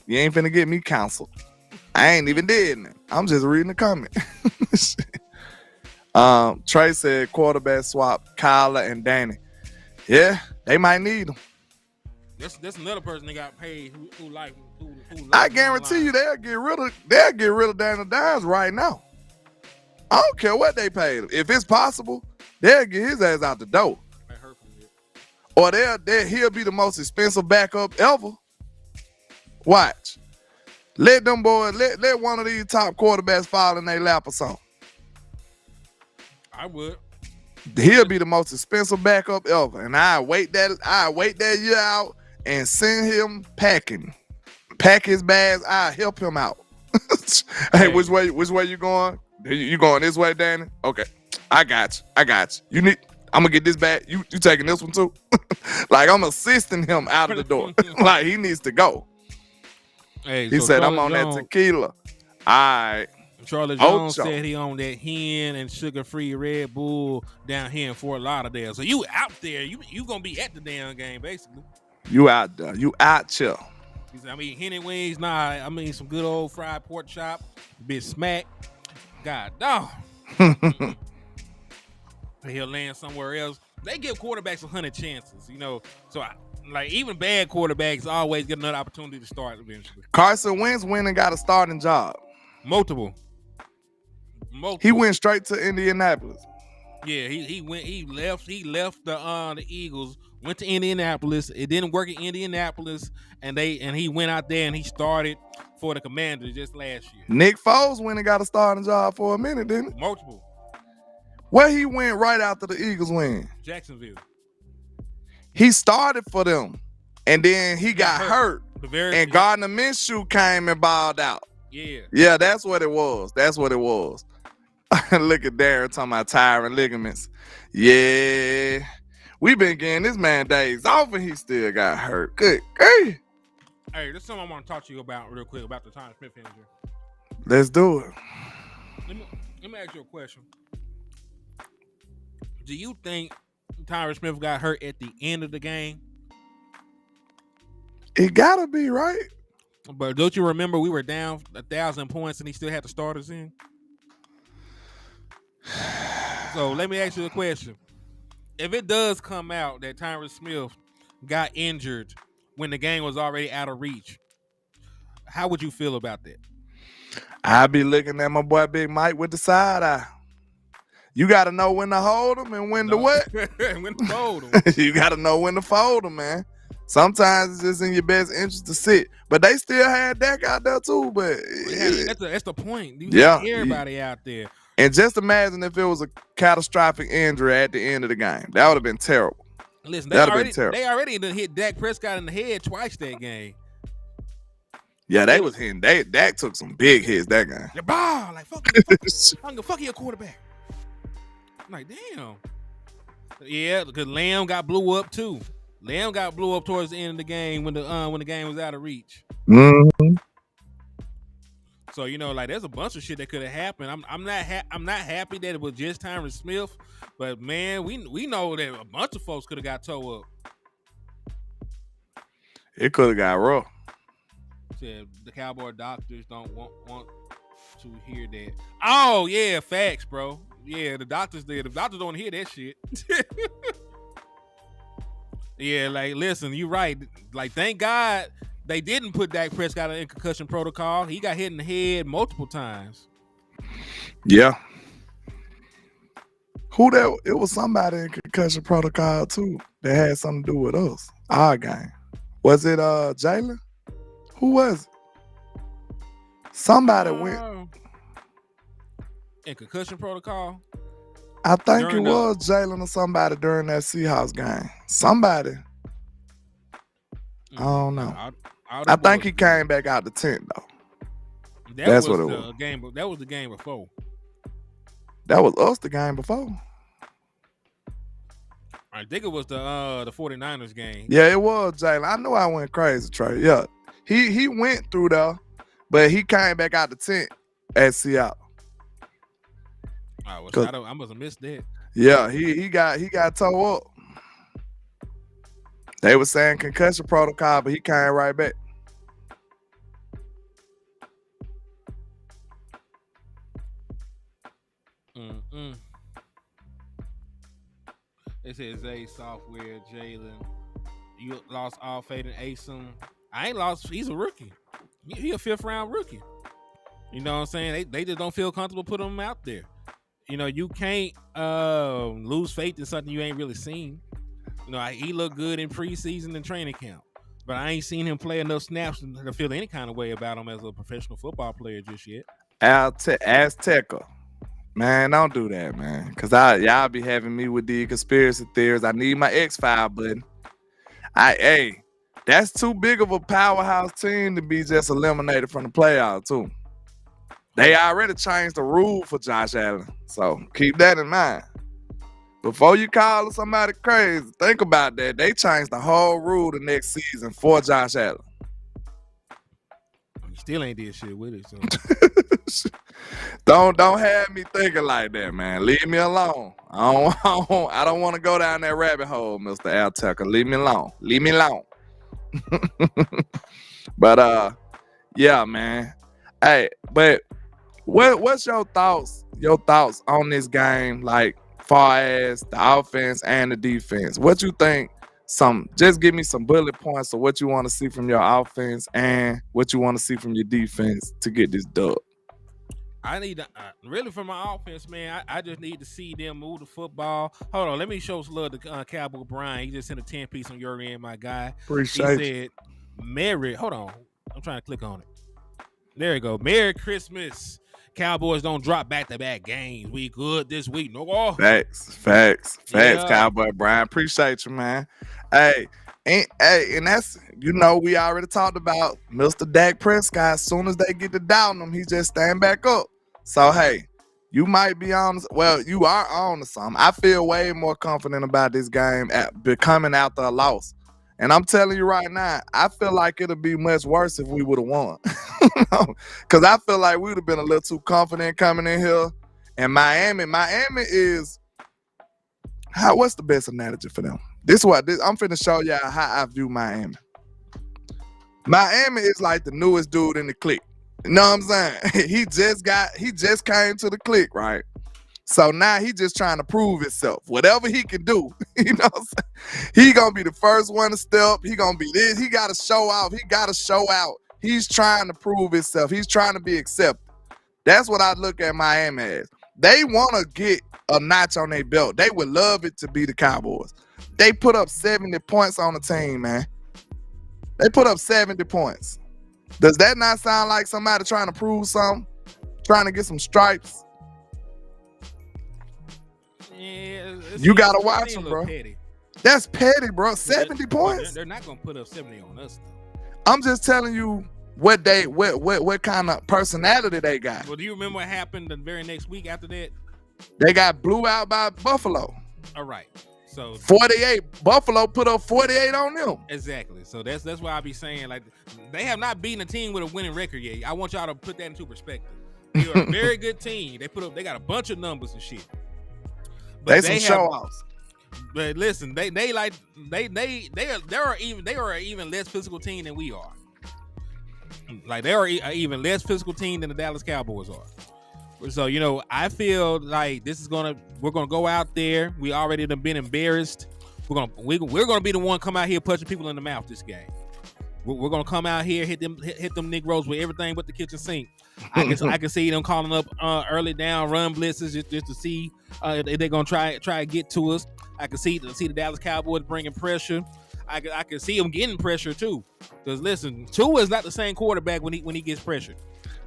You ain't finna get me canceled. I ain't even did nothing. I'm just reading the comment. Trey said quarterback swap Kyler and Danny. Yeah, they might need them. That's another person that got paid who I guarantee you they'll get rid of Daniel Dimes right now. I don't care what they paid him. If it's possible, they'll get his ass out the door. Or he'll be the most expensive backup ever. Watch. Let them boys, let one of these top quarterbacks fall in their lap or something. I would. He'll be the most expensive backup ever, and I wait that year out and send him packing. Pack his bags. I help him out. Hey, which way you going? You going this way, Danny? Okay, I got you. I'm gonna get this bag. You taking this one too? Like I'm assisting him out of the door. Like he needs to go. Hey, he said, I'm on that tequila. All right. Charlie Jones said he owned that hen and sugar-free Red Bull down here in Fort Lauderdale. So you out there, you gonna be at the damn game, basically. You out there. You out here. He said, I mean, Henny wings, nah. I mean, some good old fried pork chop, bit smack. God, no. He'll land somewhere else. They give quarterbacks 100 chances, you know. So, even bad quarterbacks always get another opportunity to start eventually. Carson Wentz went and got a starting job. Multiple. He went straight to Indianapolis. Yeah, he left the Eagles, went to Indianapolis. It didn't work in Indianapolis, and he went out there and he started for the Commanders just last year. Nick Foles went and got a starting job for a minute, didn't he? Multiple. Where he went right after the Eagles win? Jacksonville. He started for them, and then he got hurt. And Gardner Minshew came and balled out. Yeah, that's what it was. Look at Darren talking about tiring ligaments. Yeah. We've been getting this man days off and he still got hurt. Good. Hey, there's something I want to talk to you about real quick about the Tyron Smith injury. Let's do it. Let me ask you a question. Do you think Tyron Smith got hurt at the end of the game? It gotta be, right? But don't you remember we were down 1,000 points and he still had the starters in? So let me ask you a question. If it does come out that Tyron Smith got injured when the game was already out of reach, how would you feel about that? I'd be looking at my boy Big Mike with the side eye. You got to know when to hold him and when to what? When to fold him. You got to know when to fold him, man. Sometimes it's just in your best interest to sit. But they still had Dak out there too. But that's the point. You have everybody out there. And just imagine if it was a catastrophic injury at the end of the game. That would have been terrible. Listen, they already done hit Dak Prescott in the head twice that game. Yeah, they was hitting. Dak took some big hits that game. The ball, like fuck your quarterback. I'm like, damn. Yeah, because Lamb got blew up too. Lamb got blew up towards the end of the game when the game was out of reach. Mm-hmm. So there's a bunch of shit that could have happened. I'm not happy that it was just Tyron Smith, but man, we know that a bunch of folks could have got toe up. It could have got rough. Said the Cowboy doctors don't want to hear that. Oh yeah, facts, bro. Yeah, the doctors did. The doctors don't hear that shit. Yeah, listen, you're right. Thank God they didn't put Dak Prescott in concussion protocol. He got hit in the head multiple times. Yeah. It was somebody in concussion protocol too that had something to do with us. Our game. Was it Jalen? Who was it? Somebody went in concussion protocol. I think it was Jalen or somebody during that Seahawks game. Somebody. I don't know. I think he came back out the tent though. That's what it was. That was the game before. That was us the game before. I think it was the 49ers game. Yeah, it was Jalen. I know I went crazy, Trey. Yeah. He went through there, but he came back out the tent at Seattle. I must have missed that. Yeah, he got toe up. They were saying concussion protocol, but he came right back. They said Zay Software, Jalen. You lost all faith in Asim. I ain't lost. He's a rookie. He a 5th round rookie. You know what I'm saying? They just don't feel comfortable putting him out there. You can't lose faith in something you ain't really seen. He looked good in preseason and training camp, but I ain't seen him play enough snaps to feel any kind of way about him as a professional football player just yet. Azteca. Man, don't do that, man. Cause y'all be having me with the conspiracy theories. I need my X-File button. Hey, that's too big of a powerhouse team to be just eliminated from the playoffs, too. They already changed the rule for Josh Allen. So keep that in mind. Before you call somebody crazy, think about that. They changed the whole rule the next season for Josh Allen. You still ain't did shit with it, so. Don't have me thinking like that, man. Leave me alone. I don't want to go down that rabbit hole, Mr. Al Tucker. Leave me alone. Leave me alone. But yeah, man. Hey, but what's your thoughts on this game, like far as the offense and the defense? What you think? Just give me some bullet points of what you want to see from your offense and what you want to see from your defense to get this dub. I need to really from my offense, man. I just need to see them move the football. Hold on, let me show some love to Cowboy Brian. He just sent a 10-piece on your end, my guy. Appreciate he said, "Merry." Hold on, I'm trying to click on it. There you go. Merry Christmas. Cowboys don't drop back-to-back games. We good this week. No more. Facts, yeah. Cowboy Brian. Appreciate you, man. Hey, and that's, we already talked about Mr. Dak Prescott. As soon as they get to down him, he just stand back up. So, hey, you might be on. Well, you are on to something. I feel way more confident about this game becoming after a loss. And I'm telling you right now, I feel like it'll be much worse if we would have won. Because I feel like we would have been a little too confident coming in here. And Miami is, what's the best analogy for them? I'm finna show y'all how I view Miami. Miami is like the newest dude in the clique. You know what I'm saying? He just came to the clique, right? So now he just trying to prove himself. Whatever he can do, you know what I'm saying? He gonna be the first one to step. He gonna be this. He gotta show off. He gotta show out. He's trying to prove himself. He's trying to be accepted. That's what I look at Miami as. They want to get a notch on their belt. They would love it to be the Cowboys. They put up 70 points on the team, man. They put up 70 points. Does that not sound like somebody trying to prove something? Trying to get some stripes? Yeah, you gotta watch them, bro. Petty. That's petty, bro. 70 points. They're not gonna put up 70 on us, though. I'm just telling you what kind of personality they got. Well, do you remember what happened the very next week after that? They got blew out by Buffalo. All right. So 48. Buffalo put up 48 on them. Exactly. So that's why I be saying, like, they have not beaten a team with a winning record yet. I want y'all to put that into perspective. They are a very good team. They got a bunch of numbers and shit. But they some show-offs. But listen, they are an even less physical team than we are. Like, they are an even less physical team than the Dallas Cowboys are. So, I feel like we're gonna go out there. We already done been embarrassed. We're gonna be the one come out here punching people in the mouth this game. We're gonna come out here, hit them Negroes with everything but the kitchen sink. I can see them calling up early down run blitzes just to see if they're gonna try to get to us. I can see the Dallas Cowboys bringing pressure. I can see them getting pressure too. Because listen, Tua is not the same quarterback when he gets pressured.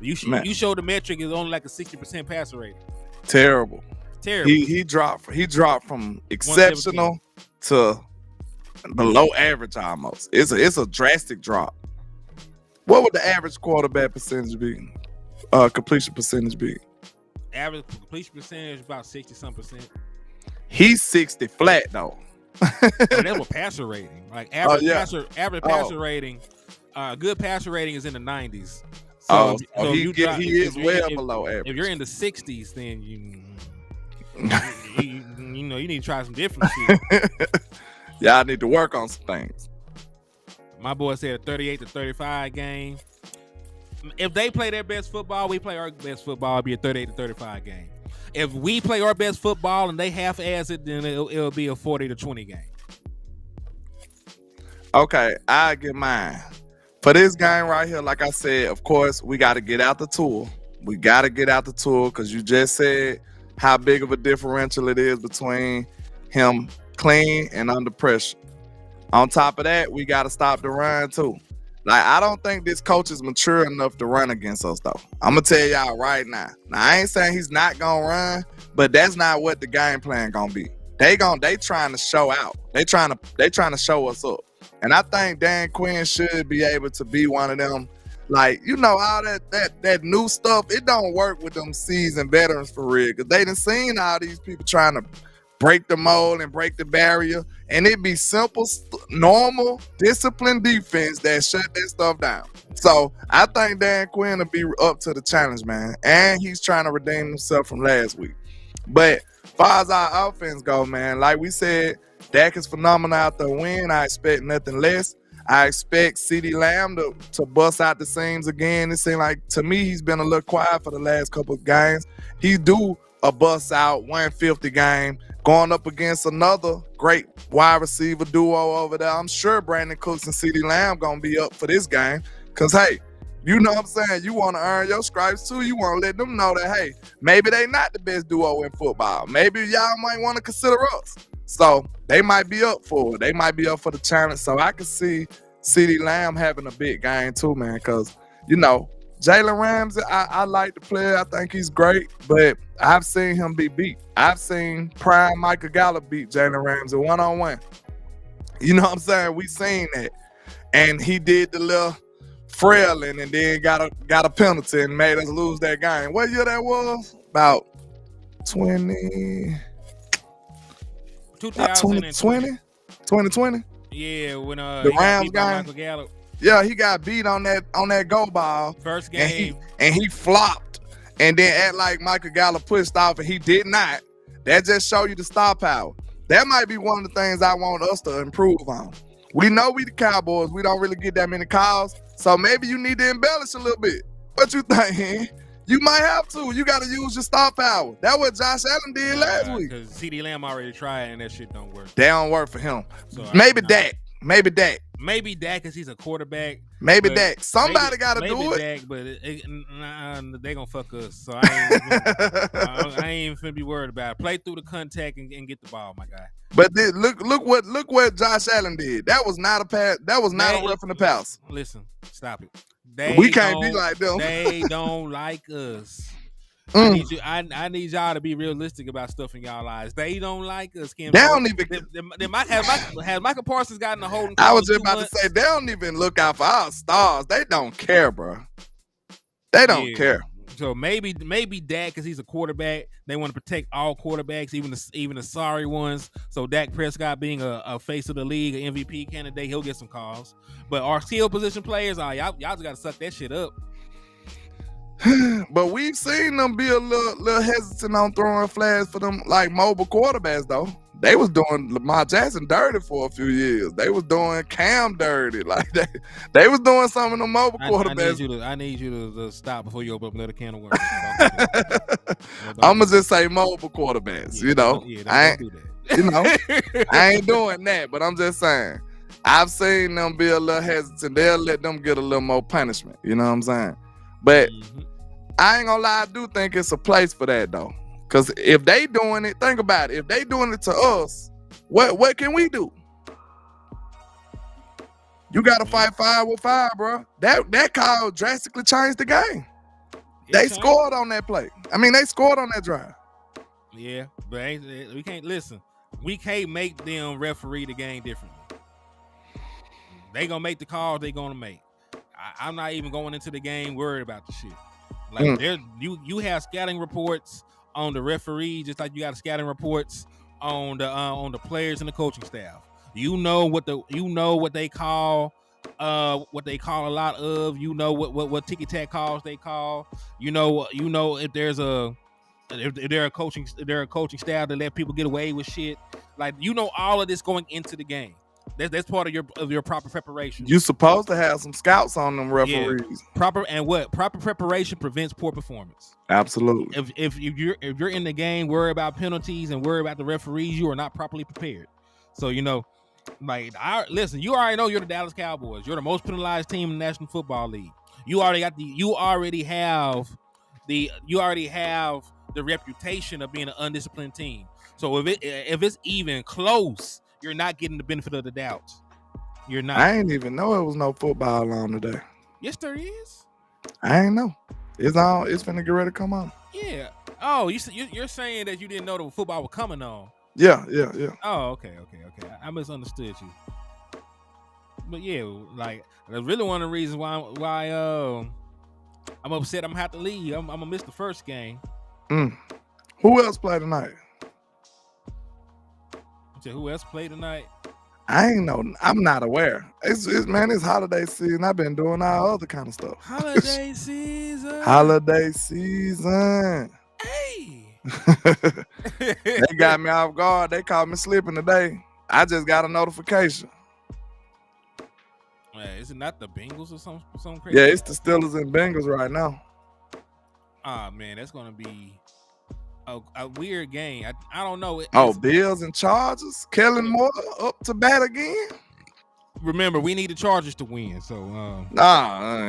You show the metric is only like a 60% passer rating. Terrible. He dropped from exceptional to below average almost. It's a drastic drop. What would the average quarterback percentage be? Completion percentage be? Average completion percentage about 60-some%. He's 60 flat though. That's what passer rating. Like average passer rating. Good passer rating is in the 90s. So he is well below average. If you're in the 60s, then you need to try some different shit. Y'all need to work on some things. My boy said a 38-35 game. If they play their best football, we play our best football. It'll be a 38-35 game. If we play our best football and they half-ass it, then it'll be a 40-20 game. Okay, I get mine. For this game right here, like I said, of course, we got to get out the tool. We got to get out the tool because you just said how big of a differential it is between him clean and under pressure. On top of that, we got to stop the run too. Like, I don't think this coach is mature enough to run against us, though. I'm gonna tell y'all right now. Now, I ain't saying he's not gonna run, but that's not what the game plan gonna be. They trying to show out. They trying to show us up. And I think Dan Quinn should be able to be one of them. Like, all that new stuff, it don't work with them seasoned veterans for real. Because they done seen all these people trying to break the mold and break the barrier. And it be simple, normal, disciplined defense that shut that stuff down. So I think Dan Quinn will be up to the challenge, man. And he's trying to redeem himself from last week. But as far as our offense go, man, like we said, Dak is phenomenal out the win. I expect nothing less. I expect CeeDee Lamb to bust out the seams again. It seems like, to me, he's been a little quiet for the last couple of games. He's due a bust out 150 game going up against another great wide receiver duo over there. I'm sure Brandon Cooks and CeeDee Lamb going to be up for this game because, hey, you know what I'm saying? You want to earn your stripes too. You want to let them know that, hey, maybe they not the best duo in football. Maybe y'all might want to consider us. So they might be up for it. They might be up for the challenge. So I can see CeeDee Lamb having a big game too, man, because, Jalen Ramsey, I like the player. I think he's great, but I've seen him be beat. I've seen prime Michael Gallup beat Jalen Ramsey one-on-one. You know what I'm saying? We seen that. And he did the little frailing and then got a penalty and made us lose that game. What year that was? About 2020? 2020? Yeah, when the Rams game. Michael Gallup. Yeah, he got beat on that go ball. First game. And he flopped and then act like Michael Gallup pushed off and he did not. That just show you the star power. That might be one of the things I want us to improve on. We know we the Cowboys. We don't really get that many calls. So maybe you need to embellish a little bit. What you think? You might have to. You got to use your star power. That's what Josh Allen did last week. Because CeeDee Lamb already tried and that shit don't work. That don't work for him. So maybe Dak. Maybe Dak because he's a quarterback. Maybe Dak. Somebody got to do it. Dak, but they gonna fuck us. So I ain't finna be worried about it. Play through the contact and get the ball, my guy. But then, look what Josh Allen did. That was not a pass. That was not a roughing the pass. Listen, stop it. We can't be like them. They don't like us. I need y'all to be realistic about stuff in y'all lives. They don't like us, Kim. They don't even. They might have Michael Parsons gotten a holding. I was just about to say they don't even look out for our stars. They don't care, bro. They don't care. So maybe Dak, because he's a quarterback, they want to protect all quarterbacks, even the sorry ones. So Dak Prescott being a face of the league, an MVP candidate, he'll get some calls. But our skill position players, y'all just got to suck that shit up. But we've seen them be a little hesitant on throwing flags for them like mobile quarterbacks though. They was doing Lamar Jackson dirty for a few years. They was doing Cam dirty. Like they was doing some of the mobile quarterbacks. I need you to stop before you open up another can of worms. I'ma just say mobile quarterbacks. Yeah, don't do that. I ain't doing that. But I'm just saying, I've seen them be a little hesitant. They'll let them get a little more punishment. You know what I'm saying? But I ain't gonna lie, I do think it's a place for that though. Cause if they doing it, think about it. If they doing it to us, what can we do? You gotta fight fire with fire, bro. That call drastically changed the game. They scored on that play. I mean, they scored on that drive. Yeah, but we can't listen. We can't make them referee the game differently. They gonna make the calls they gonna make. I'm not even going into the game worried about the shit. Like you have scouting reports on the referee, just like you got scouting reports on the players and the coaching staff. You know what they call a lot of. You know what ticky tack calls they call. You know if they're a coaching staff that let people get away with shit. Like all of this going into the game. That's part of your proper preparation. You supposed to have some scouts on them referees. Yeah. Proper preparation prevents poor performance. Absolutely. If you're in the game, worry about penalties and worry about the referees, you are not properly prepared. So listen, you already know you're the Dallas Cowboys. You're the most penalized team in the National Football League. You already have the reputation of being an undisciplined team. So if it's even close, you're not getting the benefit of the doubt. You're not. I ain't even know it was no football on today. Yes, there is. I ain't know. It's on. It's finna get ready to come on. Yeah. Oh, you're saying that you didn't know the football was coming on. Yeah. Oh, okay. I misunderstood you. But yeah, like that's really one of the reasons why I'm upset. I'm gonna have to leave. I'm gonna miss the first game. Who else played tonight? Who else played tonight? I ain't know. I'm not aware. It's holiday season. I've been doing all other kind of stuff. Holiday season. Holiday season. Hey. They got me off guard. They caught me slipping today. I just got a notification. Is it not the Bengals or some crazy? Yeah, it's the Steelers and Bengals right now. Ah, man, that's gonna be a weird game. I don't know. Bills and Chargers. Kellen Moore up to bat again. Remember, we need the Chargers to win. So probably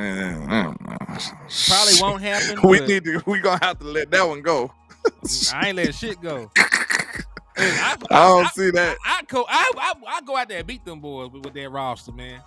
won't happen. We gonna have to let that one go. I ain't letting shit go. I don't see that. I go out there and beat them boys with their roster, man.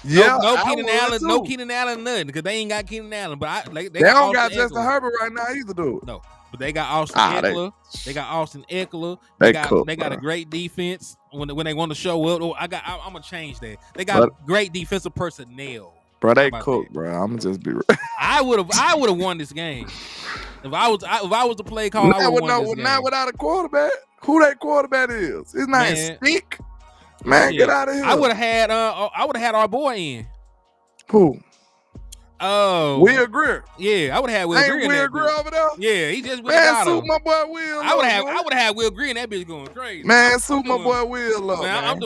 Yeah, no Keenan Allen, nothing because they ain't got Keenan Allen. But they don't got Justin Herbert right now either, dude. No, but they got Austin Eckler. They got Austin Eckler. They got a great defense when they want to show up. I'm gonna change that. They got great defensive personnel. Bro, they cook, bro. I'm gonna just be real. I would have won this game if I was the play call. I would have won this game. Not without a quarterback. Who that quarterback is? His name Stick. Man, get out of here. I would have had our boy in. Who? Oh, Will Greer. Yeah, I would have had Will Greer. Ain't Will Greer over there? Yeah, he just suit my boy Will. I would have had Will Greer and that bitch going crazy. Man, suit my boy Will up. Man, I'm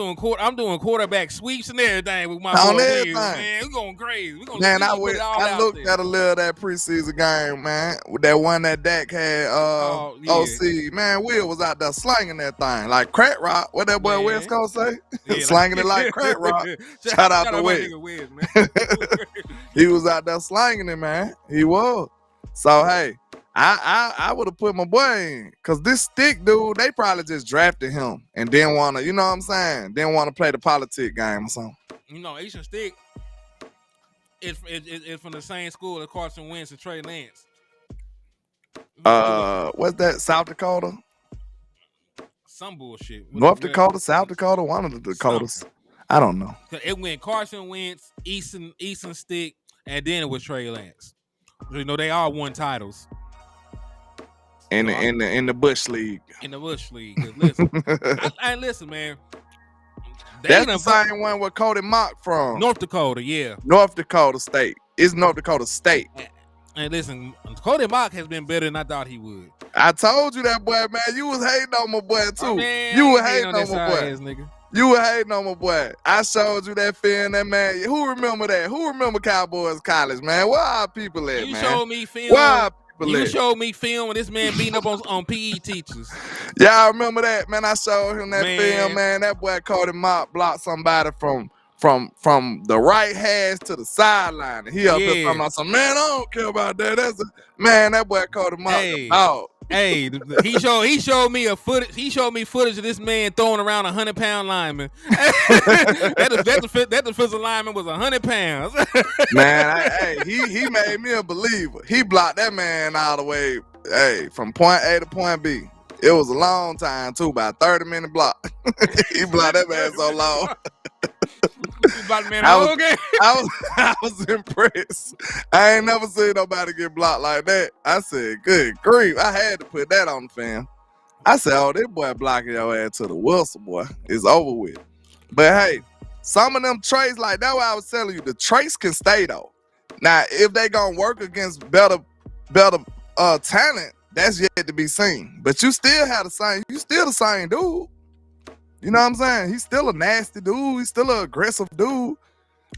doing quarterback sweeps and everything with my boy Will. Man, we going crazy. I looked at a little of that preseason game, man. With that one that Dak had OC. Man, Will was out there slanging that thing like crack rock. What that boy West Coast say? Yeah, slanging it like crack rock. Shout out to West. He was out there slanging it, man. He was. So hey, I would have put my boy in because this Stick dude, they probably just drafted him and didn't want to, you know what I'm saying? Didn't want to play the politic game or something. You know, Asian Stick is from the same school as Carson Wentz and Trey Lance. What's that? South Dakota? Some bullshit. North Dakota, South Dakota, one of the Dakotas. Something. I don't know. It went Carson Wentz, Easton Stick, and then it was Trey Lance. You know, they all won titles. In the Bush League. In the Bush League. Listen, listen, man. That's the same one where Cody Mock from. North Dakota, yeah. North Dakota State. It's North Dakota State. And listen, Cody Mock has been better than I thought he would. I told you that, boy, man. You was hating on my boy, too. Oh, man, you were hating on my boy. Nigga. You were hating on my boy. I showed you that film, that man. Who remember that? Who remember Cowboys College, man? Where are people at, man? You showed me film. Where are people at? You showed me film with this man beating up on PE teachers. Y'all remember that, man? I showed him that film, man. That boy Cody Mock blocked somebody from the right hash to the sideline. And he up there talking about some, man, I don't care about that. That boy Cody Mock. Hey, he showed me footage. He showed me footage of this man throwing around 100-pound lineman. that defensive lineman was 100 pounds. Man, he made me a believer. He blocked that man all the way, from point A to point B. It was a long time too, about 30-minute block. He blocked that man so long. I was impressed. I ain't never seen nobody get blocked like that. I said, good grief. I had to put that on the film. I said, oh, this boy blocking your ass to the Wilson, boy. It's over with. But hey, some of them traits, like that what I was telling you, the traits can stay though. Now, if they gonna work against better talent, that's yet to be seen. But you still the same dude. You know what I'm saying? He's still a nasty dude. He's still an aggressive dude.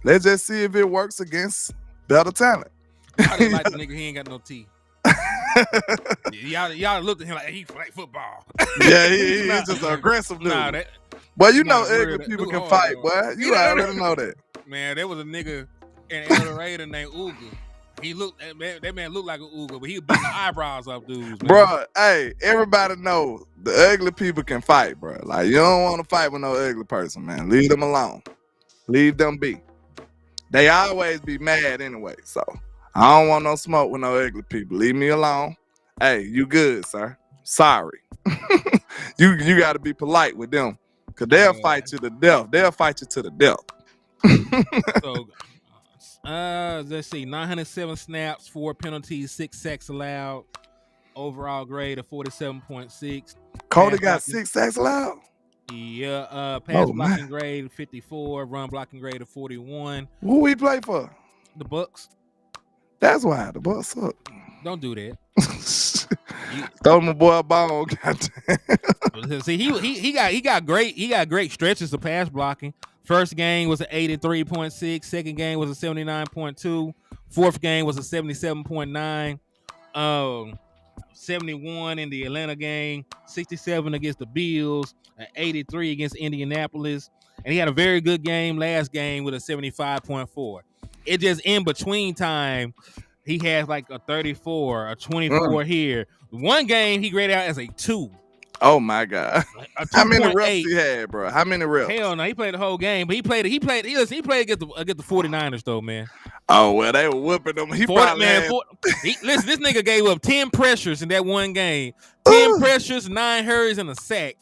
Let's just see if it works against better talent. I didn't like the nigga. He ain't got no teeth. Y'all looked at him like he play football. Yeah, he's just an aggressive dude. But you know ugly people can fight, boy. You already know that. Man, there was a nigga in El Dorado named Uga. That man looked like an Uga, but he was beating the eyebrows off dudes. Man. Bro, hey, everybody knows the ugly people can fight, bro. Like, you don't want to fight with no ugly person, man. Leave them alone. Leave them be. They always be mad anyway, so I don't want no smoke with no ugly people. Leave me alone. Hey, you good, sir? Sorry. you got to be polite with them, cause they'll fight you to death. They'll fight you to the death. So, let's see, 907 snaps, 4 penalties, 6 sacks allowed. Overall grade of 47.6. Cody got 6 sacks allowed. Yeah, pass blocking grade 54, run blocking grade of 41. Who we play for? The Bucks. That's why the Bucks suck. Don't do that. Throw my boy a bone. Goddamn. See, he got great stretches of pass blocking. First game was an 83.6. Second game was a 79.2. Fourth game was a 77.9. 71 in the Atlanta game, 67 against the Bills, an 83 against Indianapolis, and he had a very good game last game with a 75.4. It just in between time, he has like a 34, a 24 here. One game he graded out as a 2. Oh my God! How many reps he had, bro? How many reps? Hell no, he played the whole game, but he played against the 49ers though, man. Oh well, they were whooping him. Listen, this nigga gave up 10 pressures in that one game. 10 pressures, 9 hurries, and a sack.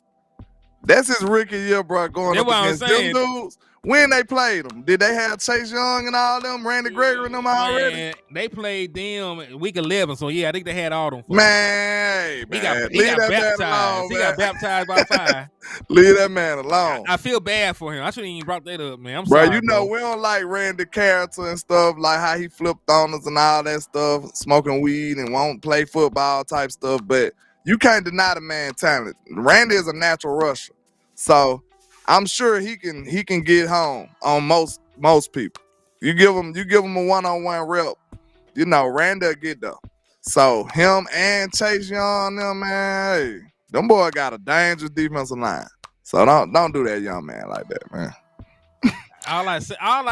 That's his rookie year, bro. Going up against them dudes. When they played them, did they have Chase Young and all them, Randy Gregory and them already? Man, they played them week 11, so yeah, I think they had all them. Man, he got baptized. Alone, he got baptized by 5. Leave that man alone. I feel bad for him. I shouldn't even brought that up, man. I'm sorry, bro. You know we don't like Randy character and stuff, like how he flipped on us and all that stuff, smoking weed and won't play football type stuff. But you can't deny the man talent. Randy is a natural rusher, so I'm sure he can get home on most people. You give him a one-on-one rep, you know, Randy'll get there. So him and Chase Young, them man, hey, them boy got a dangerous defensive line. So don't do that young man like that, man. All I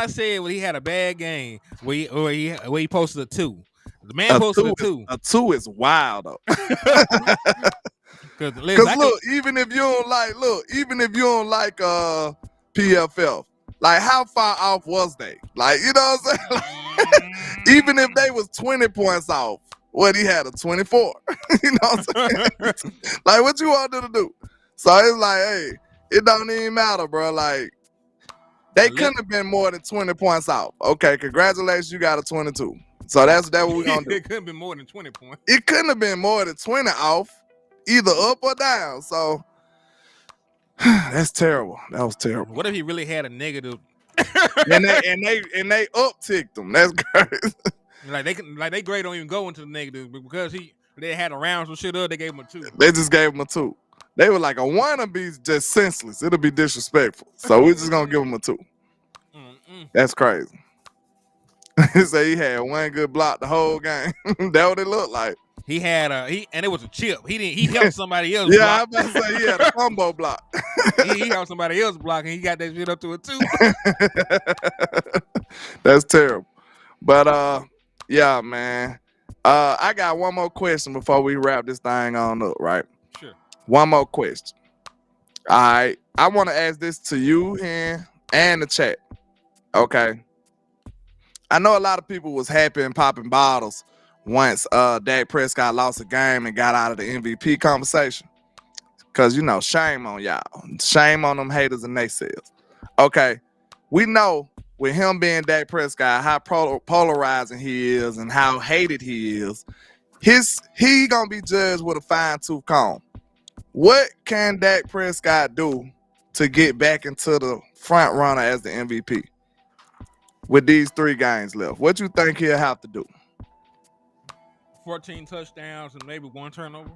said was he had a bad game where he posted a 2. The man posted a 2. A 2 is wild though. Because look, even if you don't like PFF, like how far off was they? Like, you know what I'm saying? Like, even if they was 20 points off, he had a 24. You know what I'm saying? Like, what you want them to do? So it's like, hey, it don't even matter, bro. Like, they couldn't have been more than 20 points off. Okay, congratulations, you got a 22. So that's what we're gonna do. It couldn't have been more than 20 points. It couldn't have been more than 20 off, either up or down. So that's terrible. That was terrible. What if he really had a negative? and they upticked him. That's crazy. Like they grade don't even go into the negative, but because they had a round some shit up, they gave him a 2. They just gave him a 2. They were like, a 1 will be just senseless. It'll be disrespectful. So we're just gonna give him a 2. That's crazy. He said he had one good block the whole game. That's what it looked like. He had and it was a chip. He helped somebody else. Yeah, block. I was about to say he had a combo block. he helped somebody else block, and he got that shit up to a 2. That's terrible. But yeah, man. I got one more question before we wrap this thing on up, right? Sure. One more question. All right. I want to ask this to you here and the chat. Okay. I know a lot of people was happy and popping bottles once Dak Prescott lost a game and got out of the MVP conversation. Because, you know, shame on y'all. Shame on them haters and naysayers. Okay. We know with him being Dak Prescott, how polarizing he is and how hated he is, he going to be judged with a fine-tooth comb. What can Dak Prescott do to get back into the front runner as the MVP with these 3 games left? What you think he'll have to do? 14 touchdowns and maybe 1 turnover.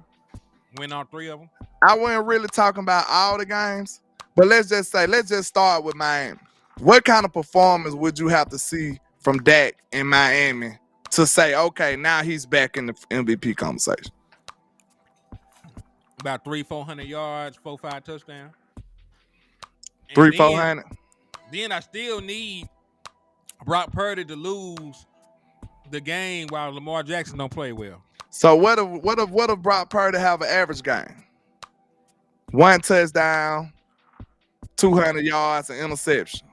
Win all 3 of them. I wasn't really talking about all the games, but let's just start with Miami. What kind of performance would you have to see from Dak in Miami to say, okay, now he's back in the MVP conversation? About 300-400 yards, 4-5 touchdowns. 300-400. Then I still need Brock Purdy to lose the game while Lamar Jackson don't play well. So what if Brock Purdy have an average game? 1 touchdown, 200 yards, and interception.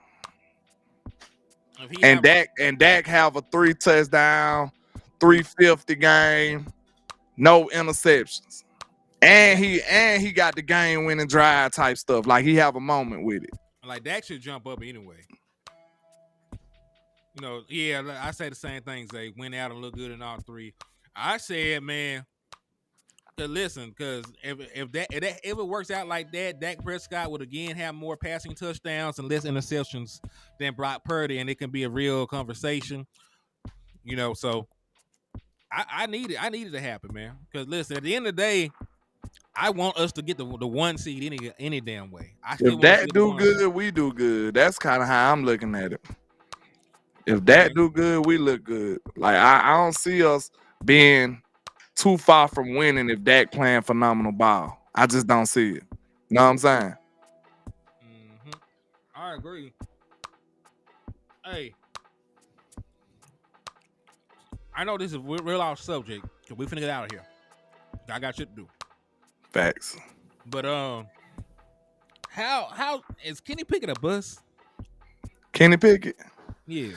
and Dak have a 3 touchdown, 350 game, no interceptions. And he got the game winning drive type stuff. Like he have a moment with it. Like Dak should jump up anyway. You know, yeah, I say the same things. They went out and look good in all three. I said, man, listen, because if it works out like that, Dak Prescott would again have more passing touchdowns and less interceptions than Brock Purdy, and it can be a real conversation. You know, so I need it to happen, man. Because listen, at the end of the day, I want us to get the 1 seed any damn way. If that do good, we do good. That's kind of how I'm looking at it. If that do good, we look good. Like I don't see us being too far from winning if Dak playing phenomenal ball. I just don't see it. You know what I'm saying? Mm-hmm. I agree. Hey, I know this is a real off subject, so we finna get out of here. I got shit to do. Facts. But how is Kenny Pickett a bust? Kenny Pickett? Yeah.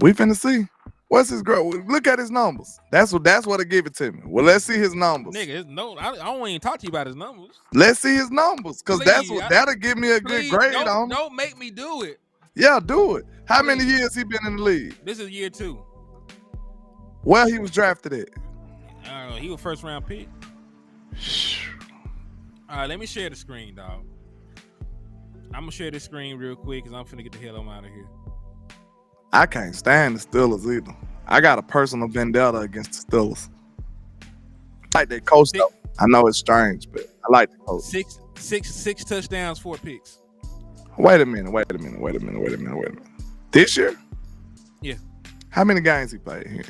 We finna see. What's his growth? Look at his numbers. That's what it give it to me. Well, let's see his numbers. Nigga, I don't even talk to you about his numbers. Let's see his numbers, because that'll give me a good grade on him. Don't make me do it. Yeah, do it. How many years he been in the league? This is year 2. Where he was drafted at? I don't know. He was first round pick. All right, let me share the screen, dog. I'm gonna share this screen real quick because I'm finna get the hell out of here. I can't stand the Steelers either. I got a personal vendetta against the Steelers. I like their coach though. I know it's strange, but I like the coach. Six touchdowns, 4 picks. Wait a minute. This year? Yeah. How many games he played here?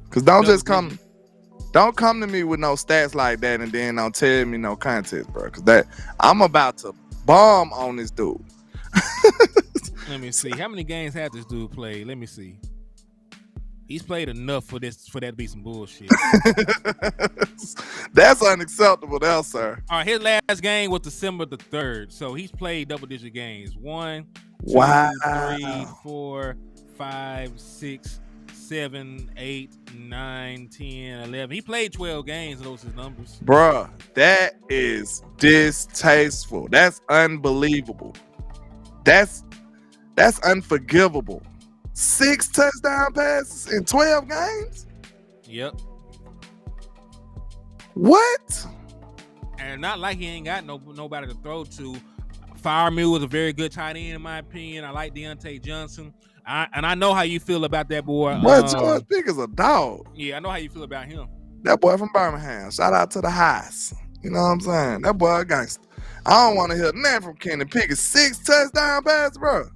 Because don't come to me with no stats like that and then don't tell me no context, bro. Because I'm about to bomb on this dude. Let me see. How many games has this dude played? Let me see. He's played enough for that to be some bullshit. That's unacceptable now, sir. All right, his last game was December the 3rd. So he's played double-digit games. 1, 2, wow. 3, 4, 5, 6, 7, 8, 9, 10, 11. He played 12 games, and those his numbers. Bruh, that is distasteful. That's unbelievable. That's unforgivable. 6 touchdown passes in 12 games? Yep. What? And not like he ain't got nobody to throw to. Firemule was a very good tight end in my opinion. I like Deontay Johnson. I know how you feel about that boy. Well, George Pickens a dog. Yeah, I know how you feel about him. That boy from Birmingham. Shout out to the Highs. You know what I'm saying? That boy a gangster. I don't want to hear nothing from Kenny Pickett. 6 touchdown passes, bro.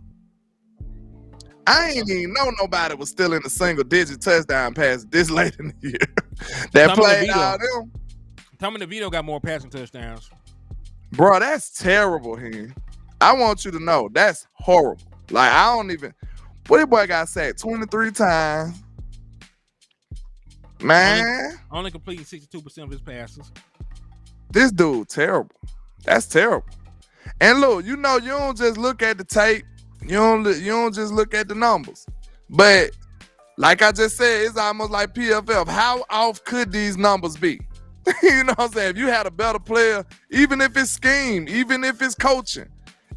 I ain't even know nobody was still in a single-digit touchdown pass this late in the year. That played all them. Tommy DeVito got more passing touchdowns. Bro, that's terrible, Henry. I want you to know that's horrible. Like, I don't even... What that boy got sacked 23 times. Man. Only completing 62% of his passes. This dude, terrible. That's terrible. And look, you know, you don't just look at the tape. You don't just look at the numbers. But like I just said, it's almost like PFF. How off could these numbers be? You know what I'm saying? If you had a better player, even if it's scheme, even if it's coaching,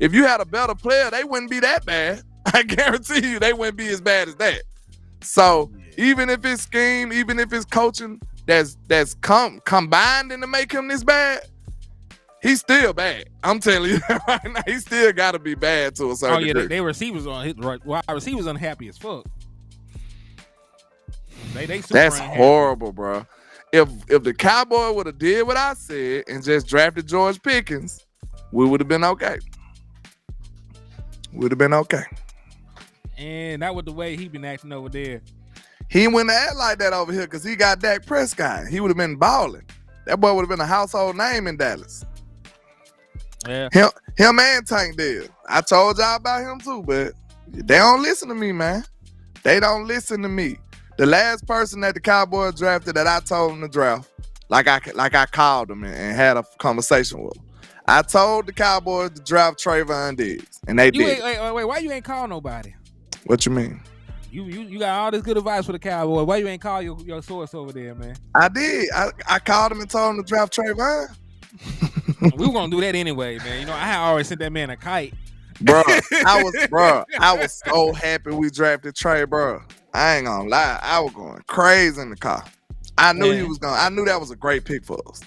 if you had a better player, they wouldn't be that bad. I guarantee you they wouldn't be as bad as that. So even if it's scheme, even if it's coaching that's combined into make him this bad, he's still bad. I'm telling you right now, he still got to be bad to a certain degree. They receivers on his right. Wide receivers unhappy as fuck. That's horrible, bro. If the Cowboy would have did what I said and just drafted George Pickens, we would have been okay. Would have been okay. And that was the way he been acting over there. He wouldn't act like that over here because he got Dak Prescott. He would have been balling. That boy would have been a household name in Dallas. Yeah. Him and Tank Dell. I told y'all about him too, but they don't listen to me, man. They don't listen to me. The last person that the Cowboys drafted that I told him to draft, like I called him and had a conversation with him. I told the Cowboys to draft Trayvon Diggs, and they did. Wait, why you ain't call nobody? What you mean? You got all this good advice for the Cowboys. Why you ain't call your source over there, man? I did. I called him and told him to draft Trayvon. We were gonna do that anyway, man. You know, I had already sent that man a kite. I was so happy we drafted Trey, bro. I ain't gonna lie. I was going crazy in the car. I knew I knew that was a great pick for us.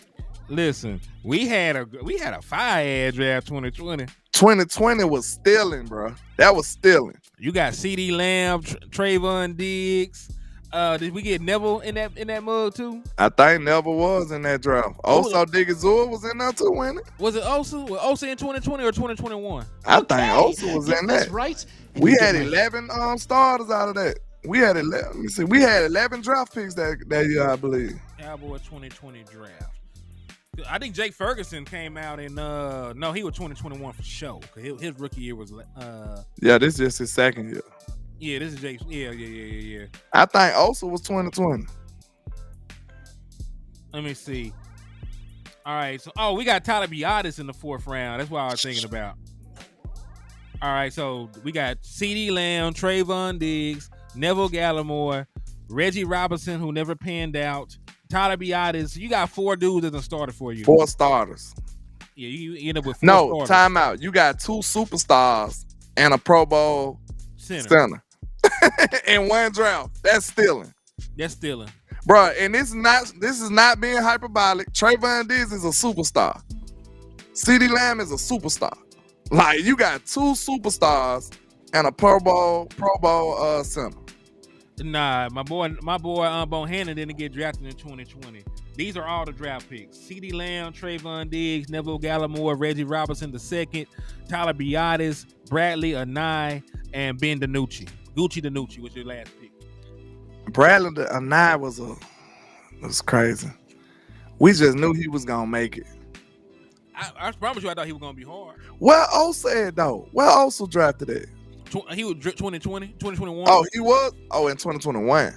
Listen, we had a fire ass draft 2020. 2020 was stealing, bro. That was stealing. You got CD Lamb, Trayvon Diggs. Did we get Neville in that mug too? I think Neville was in that draft. Also, Digazua was in there too, wasn't it? Was it Osa? Was Osa in 2020 or 2021? I think Osa was in that. Right. We had 11 starters out of that. We had 11. Let me see. We had 11 draft picks that year, I believe. Cowboy 2020 draft. I think Jake Ferguson came out in no, he was 2021 for sure. His rookie year was yeah, this is just his second year. Yeah, this is Jake's. Yeah. I think Osa was 2020. Let me see. All right, so we got Tyler Biadasz in the 4th round. That's what I was thinking about. All right, so we got CD Lamb, Trayvon Diggs, Neville Gallimore, Reggie Robinson, who never panned out, Tyler Biadasz. You got 4 dudes that started for you. 4 starters. Yeah, you end up with 4 starters. No, timeout. You got 2 superstars and a Pro Bowl center. In one draft. That's stealing. Bro, and this is not being hyperbolic. Trayvon Diggs is a superstar. CeeDee Lamb is a superstar. Like, you got 2 superstars and a Pro Bowl center. Nah, my boy Bohannon didn't get drafted in 2020. These are all the draft picks. CeeDee Lamb, Trayvon Diggs, Neville Gallimore, Reggie Robinson II, Tyler Biadasz, Bradley Anai, and Ben DiNucci. Gucci DiNucci was your last pick. Bradley Anai was crazy. We just knew he was gonna make it. I promise you, I thought he was gonna be hard. Well, Osa though. Well, Osa drafted it. He was 2020, 2021. Oh, he was? Oh, in 2021.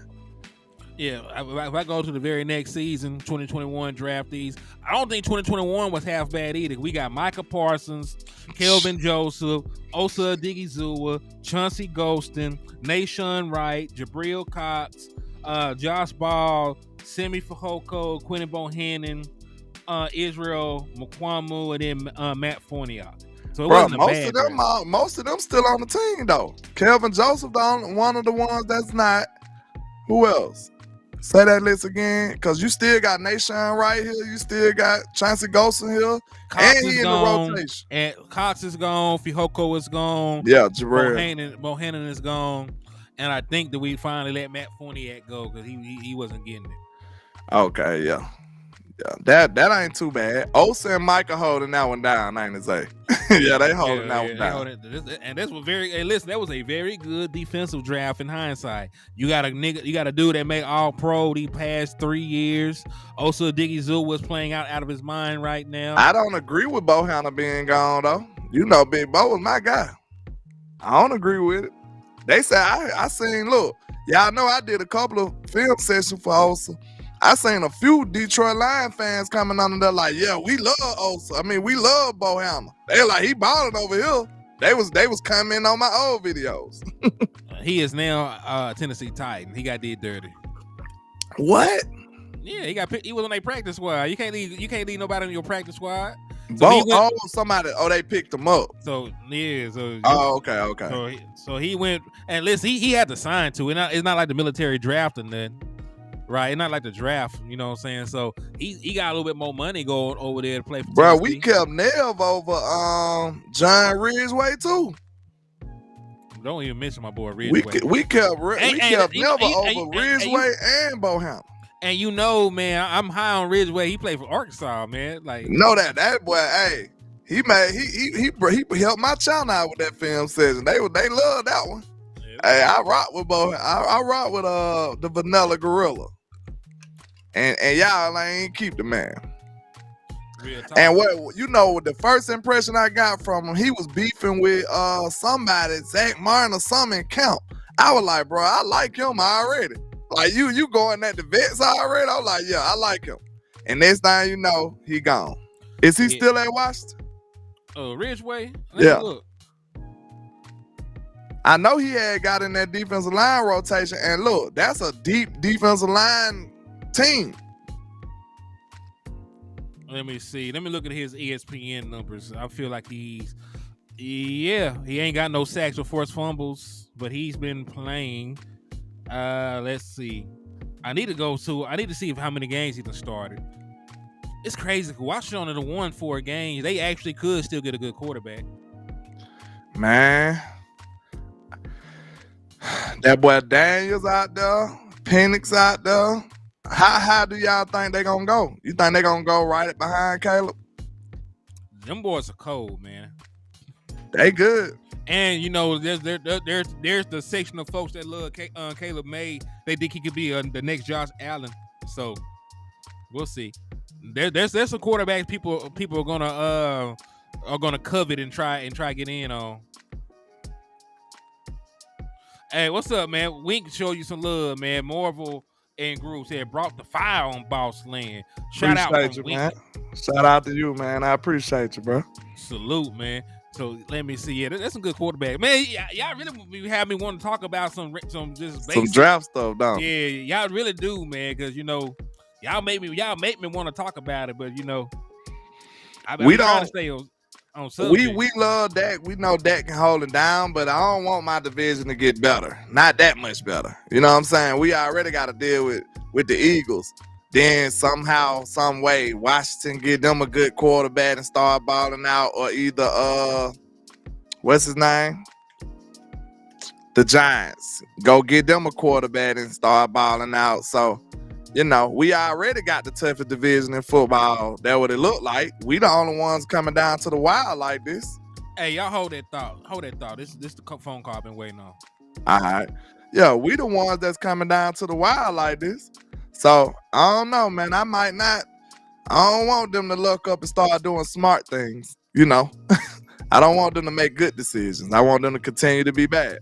Yeah, if I go to the very next season, 2021 draftees, I don't think 2021 was half bad either. We got Micah Parsons, Kelvin Joseph, Osa Digizua, Chauncey Golston, Nashawn Wright, Jabril Cox, Josh Ball, Semi Fehoko, Quentin Bohannon, Israel Mukwamu, and then Matt Fournier. So it wasn't a bad most of them still on the team though. Kelvin Joseph, one of the ones that's not. Who else? Say that list again, because you still got Nashawn Wright here. You still got Chauncey Golston here. Cox and he in the rotation. And Cox is gone. Fehoko is gone. Yeah, Jabril. Bohannon is gone. And I think that we finally let Matt Fournier go because he wasn't getting it. Okay, yeah. Yeah, that ain't too bad. Osa and Micah holding that one down, ain't it, Zay? Yeah, they holding that one down. And this was listen, that was a very good defensive draft in hindsight. You got a dude that made all pro the past 3 years. Osa Digizua was playing out of his mind right now. I don't agree with Bohannon being gone though. You know, Big Bo was my guy. I don't agree with it. They said I seen, look, y'all know I did a couple of film sessions for Osa. I seen a few Detroit Lions fans coming under there like, yeah, we love Osa. I mean, we love Bohannon. They like, he balling over here. They was commenting on my old videos. He is now a Tennessee Titan. He got did dirty. What? Yeah, he was on their practice squad. You can't leave nobody on your practice squad. So they picked him up. So yeah, okay. So he went, and listen, he had to sign to it. It's not like the military draft and then. Right, it's not like the draft, you know what I'm saying? So he got a little bit more money going over there to play for Bro, Tennessee. we kept Nev over John Ridgeway too. Don't even mention my boy Ridgeway. We kept Nev over Ridgeway and Bohannon. And you know, man, I'm high on Ridgeway. He played for Arkansas, man. Like, know that boy, hey, he helped my channel out with that film session. They love that one. Yeah. Hey, I rock with Bohannon. I rock with the Vanilla Gorilla. And y'all ain't keep the man. And what you know, the first impression I got from him, he was beefing with somebody, Zach Martin or something in camp. I was like, bro, I like him already. Like you going at the vets already? I was like, yeah, I like him. And next thing you know, he gone. Is he still at Washington? Ridgeway? Yeah. Look. I know he had got in that defensive line rotation, and look, that's a deep defensive line team. Let me see. Let me look at his ESPN numbers. I feel like he ain't got no sacks or forced fumbles, but he's been playing. Let's see. I need to see how many games he done started. It's crazy. Washington only won 4 games. They actually could still get a good quarterback. Man, that boy Daniels out there, Penix out there. How high do y'all think they gonna go? You think they gonna go right behind Caleb? Them boys are cold, man. They good. And you know, there's the section of folks that love Caleb May. They think he could be the next Josh Allen. So we'll see. There's some quarterbacks people are gonna covet and try get in on. Hey, what's up, man? Wink show you some love, man. Marvel and Group said brought the fire on Boss Land. Shout out from Wink. Man. Shout out to you, man. I appreciate you, bro. Salute, man. So let me see. Yeah, that's some good quarterback, man. Y'all really have me want to talk about some just basic, some draft stuff, don't? Yeah, y'all really do, man. Because you know, y'all make me want to talk about it. But you know, we don't trying to stay on subject. We love Dak. We know Dak can hold it down, but I don't want my division to get better. Not that much better. You know what I'm saying? We already got to deal with the Eagles. Then somehow, some way, Washington get them a good quarterback and start balling out, or either what's his name? The Giants go get them a quarterback and start balling out. So, you know, we already got the toughest division in football. That's what it looked like. We the only ones coming down to the wire like this. Hey, y'all hold that thought. This the phone call I've been waiting on. All right. Yeah, we the ones that's coming down to the wire like this. So, I don't know, man. I might not. I don't want them to look up and start doing smart things, you know. I don't want them to make good decisions. I want them to continue to be bad.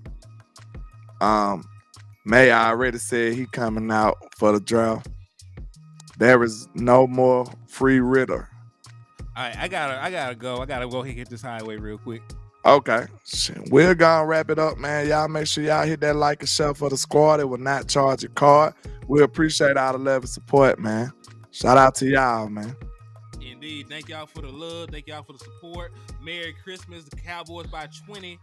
May already said he coming out for the draft. There is no more free Ritter. All right, I gotta go. I gotta go hit this highway real quick. Okay. We're gonna wrap it up, man. Y'all make sure y'all hit that like and share for the squad. It will not charge a card. We appreciate all the love and support, man. Shout out to y'all, man. Indeed. Thank y'all for the love. Thank y'all for the support. Merry Christmas. The Cowboys by 20.